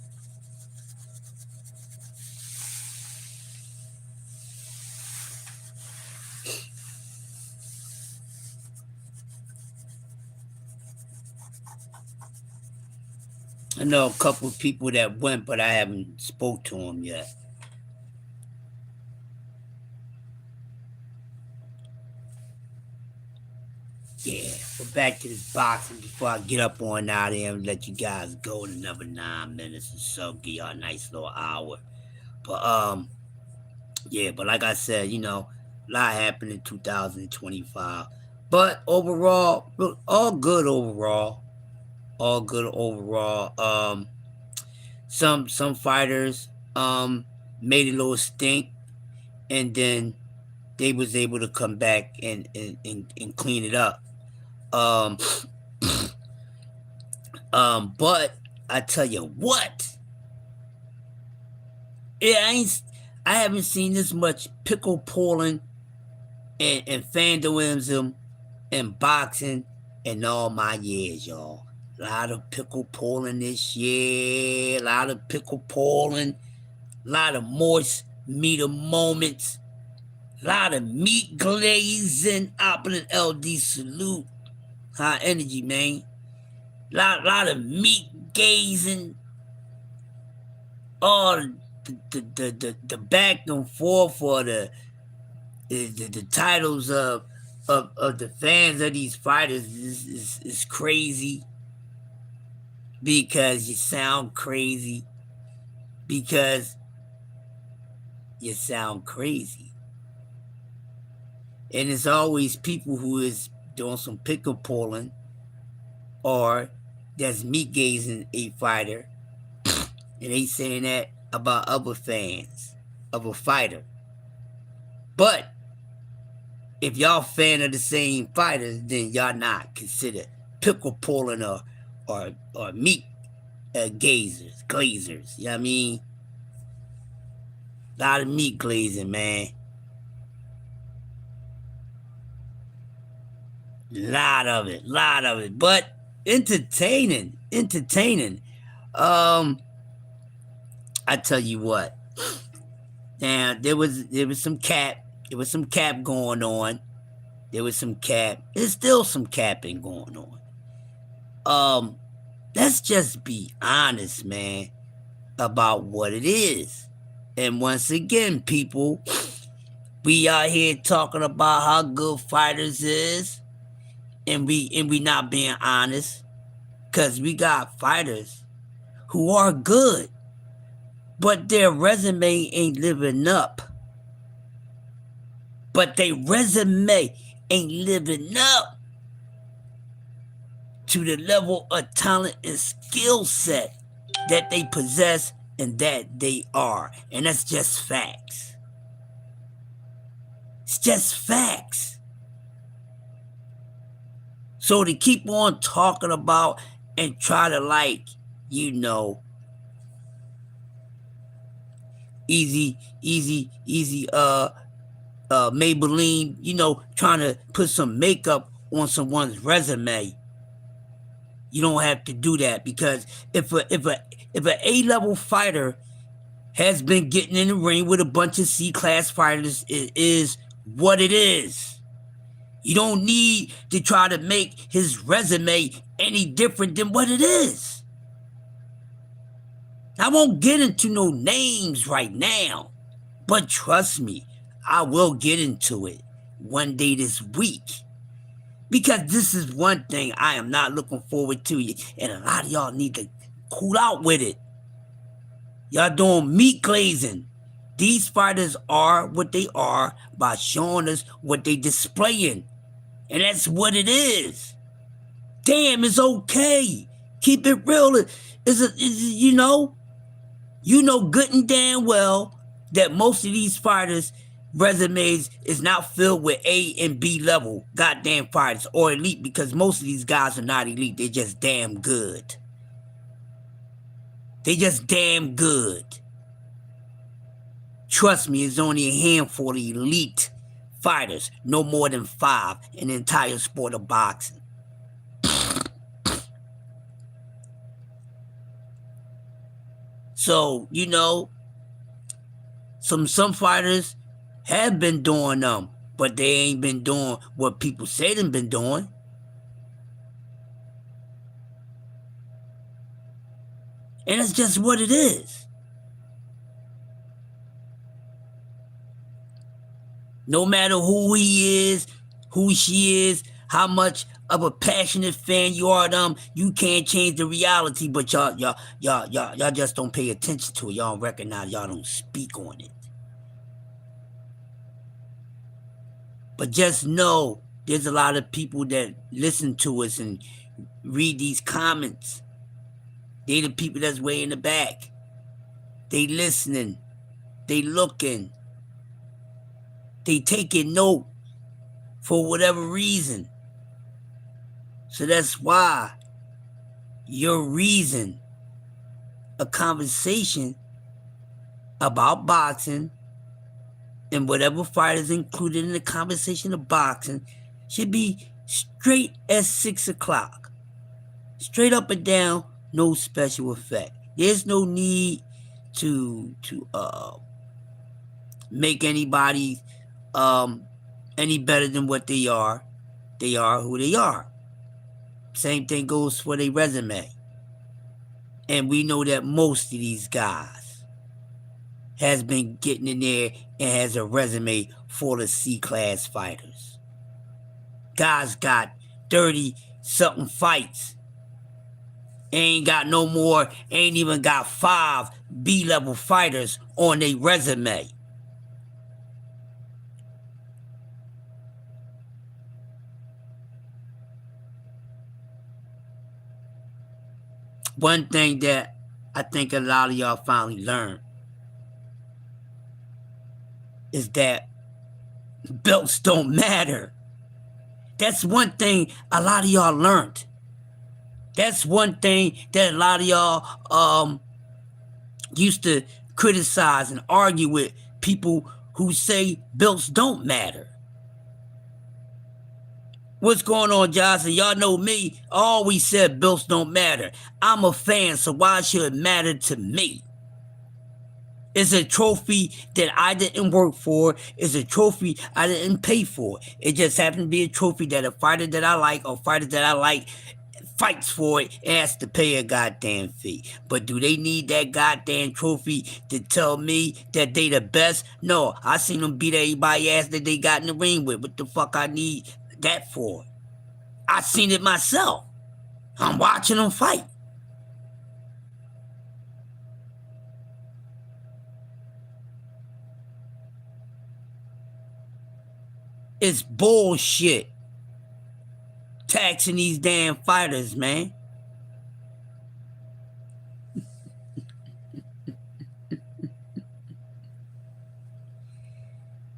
I know a couple of people that went, but I haven't spoke to them yet. Yeah, but back to this boxing before I get up on out of here and let you guys go in another 9 minutes or so. Give y'all a nice little hour. But yeah, but like I said, a lot happened in 2025. But overall, all good overall. All good overall. Some fighters made a little stink, and then they was able to come back and clean it up. Um, but I tell you what, it ain't. I haven't seen this much pickle pulling and vandalism and boxing in all my years, y'all. A lot of pickle pulling this year. A lot of pickle pulling. A lot of moist meter moments. A lot of meat glazing. Opulent LD salute. High energy, man. Lot of meat gazing. All the back and forth for the titles of the fans of these fighters is crazy, because you sound crazy. Because you sound crazy. And it's always people who is doing some pickle pulling, or that's meat gazing a fighter, and they saying that about other fans of a fighter. But if y'all fan of the same fighters, then y'all not considered pickle pulling or meat glazers. You know what I mean? A lot of meat glazing, man. Lot of it. But entertaining. Um, I tell you what. Now there was some cap. There was some cap going on. There was some cap. There's still some capping going on. Um, let's just be honest, man, about what it is. And once again, people, we out here talking about how good fighters is, and we not being honest, cause we got fighters who are good, but their resume ain't living up. But their resume ain't living up to the level of talent and skill set that they possess and that they are. And that's just facts. It's just facts. So to keep on talking about and try to, like, you know, easy Maybelline, trying to put some makeup on someone's resume. You don't have to do that, because if an A-level fighter has been getting in the ring with a bunch of C-class fighters, it is what it is. You don't need to try to make his resume any different than what it is. I won't get into no names right now, but trust me, I will get into it one day this week. Because this is one thing I am not looking forward to, and a lot of y'all need to cool out with it. Y'all doing meat glazing. These fighters are what they are by showing us what they displaying. And that's what it is. Damn, it's okay. Keep it real. You know good and damn well that most of these fighters' resumes is not filled with A and B level goddamn fighters or elite, because most of these guys are not elite. They're just damn good. They just damn good. Trust me, it's only a handful of elite fighters, no more than 5 in the entire sport of boxing. So, some fighters have been doing them, but they ain't been doing what people say they've been doing. And it's just what it is. No matter who he is, who she is, how much of a passionate fan you are of them, you can't change the reality, but y'all just don't pay attention to it. Y'all don't recognize, y'all don't speak on it. But just know there's a lot of people that listen to us and read these comments. They the people that's way in the back. They listening. They looking. They taking note for whatever reason. So that's why your reason, a conversation about boxing and whatever fight is included in the conversation of boxing should be straight at 6 o'clock. Straight up and down, no special effect. There's no need to make anybody any better than what they are. They are who they are. Same thing goes for their resume. And we know that most of these guys has been getting in there and has a resume full of C-class fighters. Guys got 30-something fights. Ain't got no more, ain't even got 5 B-level fighters on their resume. One thing that I think a lot of y'all finally learned is that belts don't matter. That's one thing a lot of y'all learned. That's one thing that a lot of y'all used to criticize and argue with people who say belts don't matter. What's going on, Johnson? Y'all know me. I always said belts don't matter. I'm a fan, so why should it matter to me? It's a trophy that I didn't work for. It's a trophy I didn't pay for. It just happened to be a trophy that a fighter that I like or fighter that I like fights for it and has to pay a goddamn fee. But do they need that goddamn trophy to tell me that they the best? No, I seen them beat everybody ass that they got in the ring with. What the fuck I need that for? I seen it myself. I'm watching them fight. It's bullshit taxing these damn fighters, man.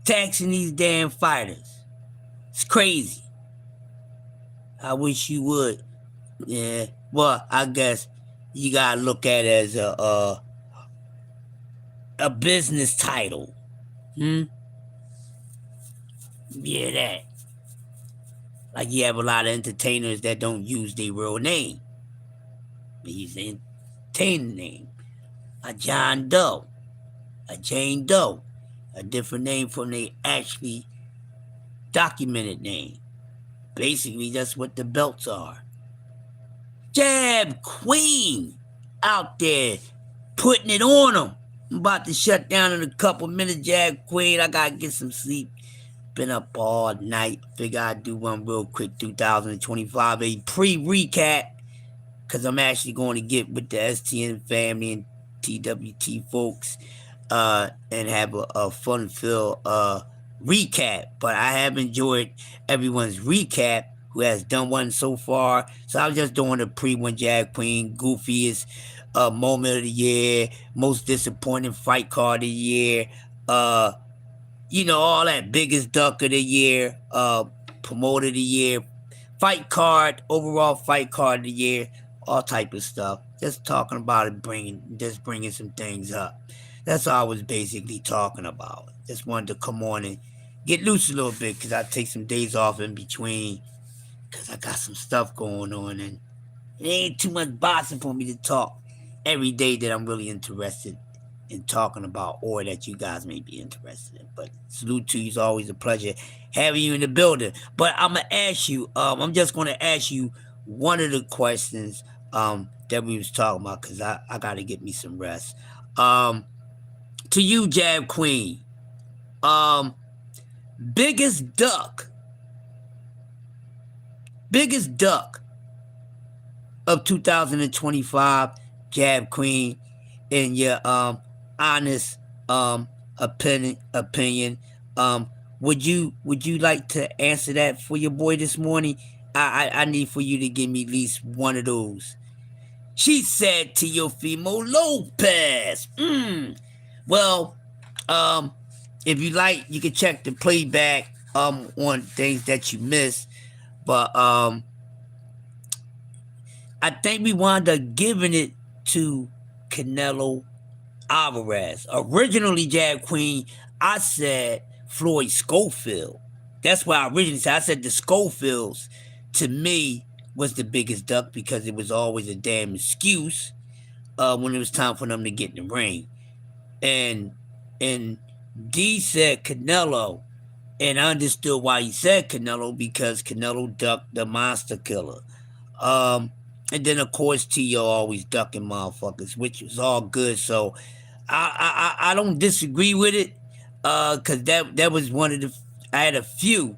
Taxing these damn fighters. It's crazy. I wish you would. Yeah. Well, I guess you gotta look at it as a business title. Yeah, that. Like you have a lot of entertainers that don't use their real name. They use their entertainer name. A John Doe, a Jane Doe, a different name from their actually documented name. Basically, that's what the belts are. Jab Queen out there putting it on them. I'm about to shut down in a couple minutes, Jab Queen. I gotta get some sleep. Been up all night. Figure I'd do one real quick 2025, a pre-recap, because I'm actually going to get with the STN family and TWT folks and have a fun-filled recap. But I have enjoyed everyone's recap who has done one so far. So I was just doing a pre-one, Jag Queen, goofiest moment of the year, most disappointing fight card of the year, all that biggest duck of the year, promoter of the year, fight card, overall fight card of the year, all type of stuff. Just talking about it, bringing some things up. That's all I was basically talking about. Just wanted to come on and get loose a little bit because I take some days off in between because I got some stuff going on and it ain't too much boxing for me to talk every day that I'm really interested in talking about or that you guys may be interested in. But salute to you. It's always a pleasure having you in the building. But I'm going to ask you, I'm just going to ask you one of the questions that we was talking about because I got to get me some rest. To you, Jab Queen, biggest duck of 2025, Jab Queen, in your honest opinion. Would you like to answer that for your boy this morning? I need for you to give me at least one of those. She said Teofimo Lopez. Well, if you like, you can check the playback on things that you missed. But I think we wound up giving it to Canelo Alvarez. Originally, Jab Queen, I said Floyd Schofield. That's why I originally said. I said the Schofields, to me, was the biggest duck because it was always a damn excuse when it was time for them to get in the ring. And D said Canelo, and I understood why he said Canelo because Canelo ducked the Monster Killer. And then of course T.O. always ducking motherfuckers, which was all good. So I don't disagree with it, cause that was one of the I had a few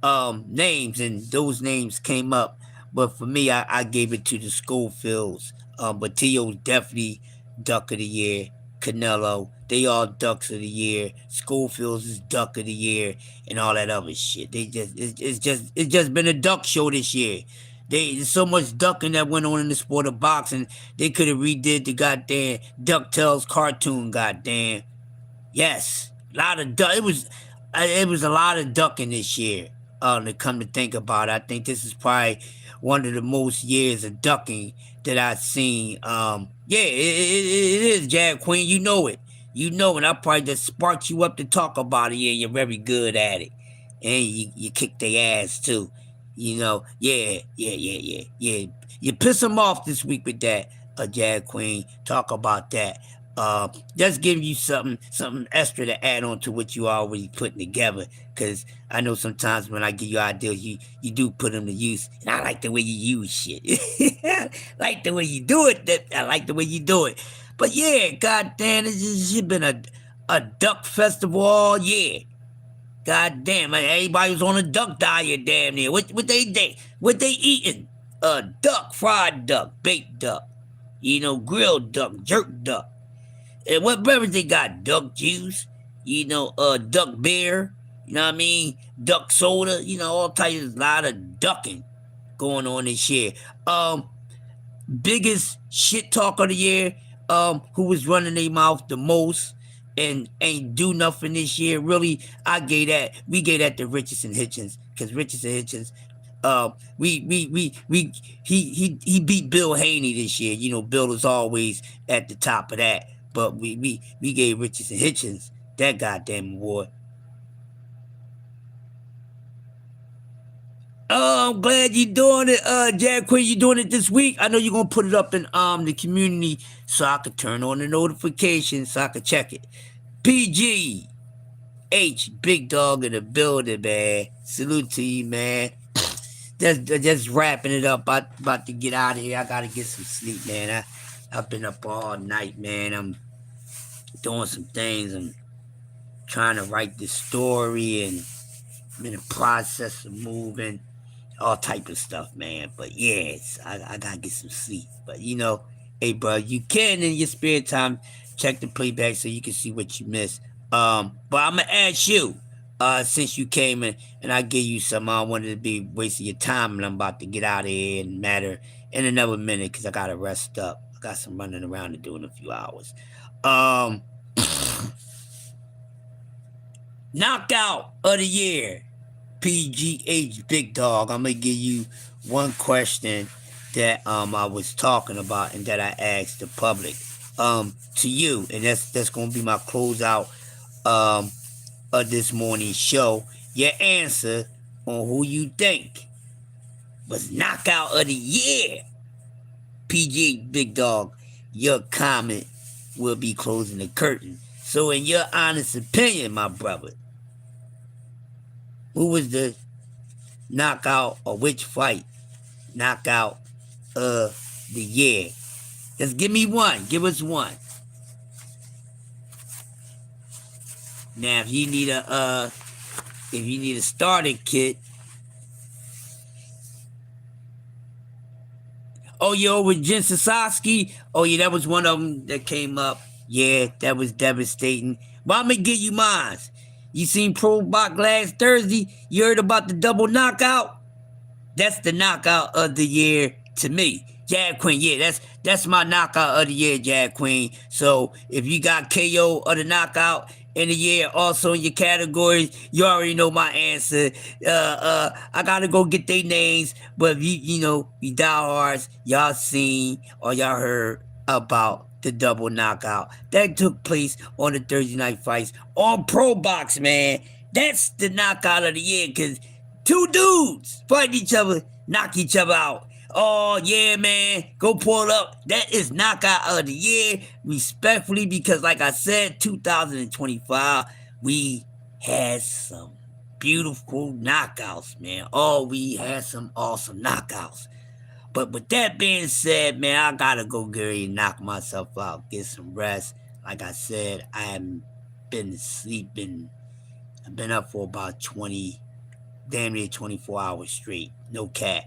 names and those names came up, but for me I gave it to the Schofields. But T.O.'s definitely duck of the year. Canelo, they all ducks of the year. Schofield's is duck of the year, and all that other shit. It's just been a duck show this year. There's so much ducking that went on in the sport of boxing. They could have redid the goddamn DuckTales cartoon. Goddamn, yes, a lot of duck. It was a lot of ducking this year. To come to think about it, I think this is probably one of the most years of ducking that I've seen. Yeah, it is, Jab Queen. You know it. You know it. I probably just sparked you up to talk about it. Yeah, you're very good at it. And you kick their ass too. Yeah. You piss them off this week with that, Jag Queen. Talk about that. Just give you something extra to add on to what you already putting together. Cause I know sometimes when I give you ideas, you do put them to use, and I like the way you use shit. Like the way you do it. I like the way you do it. But yeah, goddamn, it's been a duck festival all year. God damn, everybody was on a duck diet damn near. What they eating? Duck, fried duck, baked duck, grilled duck, jerk duck. And what beverage they got? Duck juice, duck beer, you know what I mean? Duck soda, all types of lot of ducking going on this year. Biggest shit talk of the year, who was running their mouth the most and ain't do nothing this year. Really, we gave that to Richardson Hitchens, because Richardson Hitchens, he beat Bill Haney this year. Bill is always at the top of that, but we gave Richardson Hitchens that goddamn award. Oh, I'm glad you're doing it, Jack Quinn. You doing it this week? I know you're gonna put it up in the community so I could turn on the notifications so I could check it. PG H, big dog in the building, man. Salute to you, man. Just wrapping it up. About to get out of here. I gotta get some sleep, man. I've been up all night, man. I'm doing some things. I'm trying to write this story, and I'm in the process of moving, all type of stuff, man. But yeah, I gotta get some sleep. But hey, bro, you can in your spare time check the playback so you can see what you missed. But I'm gonna ask you, since you came in and I gave you some, I wanted to be wasting your time, and I'm about to get out of here and matter in another minute because I gotta rest up. I got some running around to do in a few hours. Um, Knockout of the year. PGH Big Dog. I'm gonna give you one question that I was talking about and that I asked the public to you, and that's gonna be my closeout of this morning's show. Your answer on who you think was knockout of the year. PGH Big Dog. Your comment will be closing the curtain. So, in your honest opinion, my brother, who was the knockout or which fight knockout of the year? Just give me one. Give us one. Now, if you need a starter kit. Oh, with Jen Sasaki. Oh yeah, that was one of them that came up. Yeah, that was devastating. But I'm gonna give you mine. You seen Pro Box last Thursday? You heard about the double knockout? That's the knockout of the year to me. Jag Queen, yeah, that's my knockout of the year, Jag Queen. So if you got KO of the knockout in the year, also in your categories, you already know my answer. I gotta go get their names, but if you diehards, y'all seen or y'all heard about the double knockout that took place on the Thursday night fights on Pro Box, man. That's the knockout of the year because two dudes fight each other, knock each other out. Oh, yeah, man. Go pull up. That is knockout of the year, respectfully, because like I said, 2025, we had some beautiful knockouts, man. Oh, we had some awesome knockouts. But with that being said, man, I gotta go get ready and knock myself out, get some rest. Like I said, I haven't been sleeping. I've been up for about damn near 24 hours straight. No cap.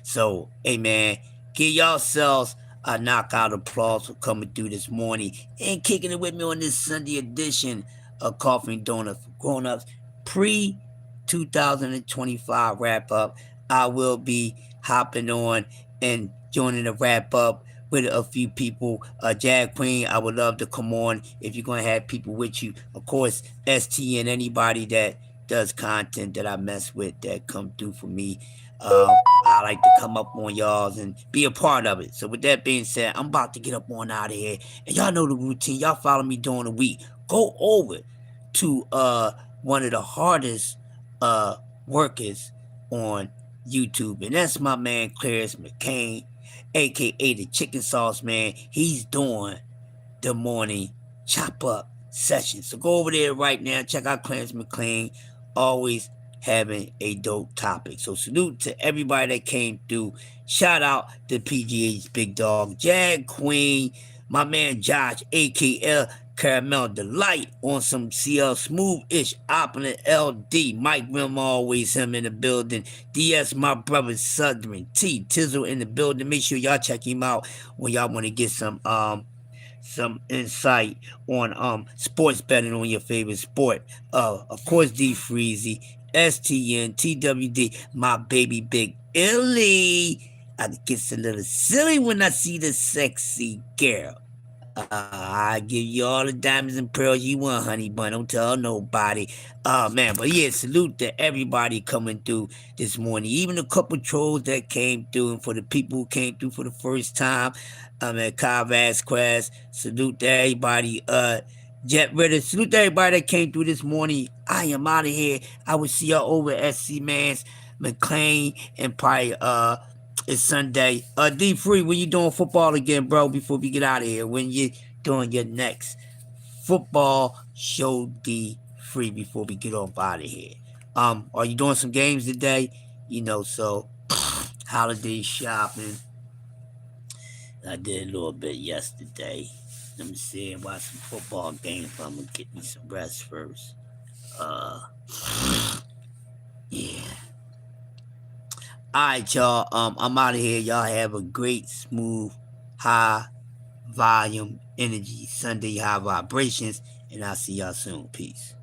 So, hey man, give yourselves a knockout applause for coming through this morning and kicking it with me on this Sunday edition of Coffee and Donuts for Grown Ups pre 2025 wrap up. I will be hopping on and joining the wrap up with a few people. Jag Queen, I would love to come on if you're going to have people with you. Of course, ST and anybody that does content that I mess with that come through for me. I like to come up on y'all's and be a part of it. So with that being said, I'm about to get up on out of here. And y'all know the routine. Y'all follow me during the week. Go over to one of the hardest workers on YouTube. And that's my man Clarence McCain, aka the Chicken Sauce Man. He's doing the morning chop up session. So go over there right now. Check out Clarence McCain. Always having a dope topic. So salute to everybody that came through. Shout out to PGH Big Dog, Jag Queen, my man Josh, AKL Caramel Delight on some CL Smooth-ish opulent LD. Mike Rim, always him in the building. DS, my brother Southern T. Tizzle in the building. Make sure y'all check him out when y'all want to get some insight on sports betting on your favorite sport. Of course, D Freezy, STN, TWD, my baby Big Illy. I get a little silly when I see the sexy girl. I give you all the diamonds and pearls you want, honey bun. Don't tell nobody. Man, but yeah, salute to everybody coming through this morning. Even a couple trolls that came through, and for the people who came through for the first time, at Kyle Vasquez. Salute to everybody. Jet Ritter. Salute to everybody that came through this morning. I am out of here. I will see y'all over at SC Mans. McLean, and probably it's Sunday. D Free, when you doing football again, bro? Before we get out of here, when you doing your next football show, D Free? Before we get off out of here, are you doing some games today? So holiday shopping. I did a little bit yesterday. Let me see and watch some football games. I'm gonna get me some rest first. Uh, yeah. All right, y'all. I'm out of here. Y'all have a great, smooth, high volume energy Sunday, high vibrations, and I'll see y'all soon. Peace.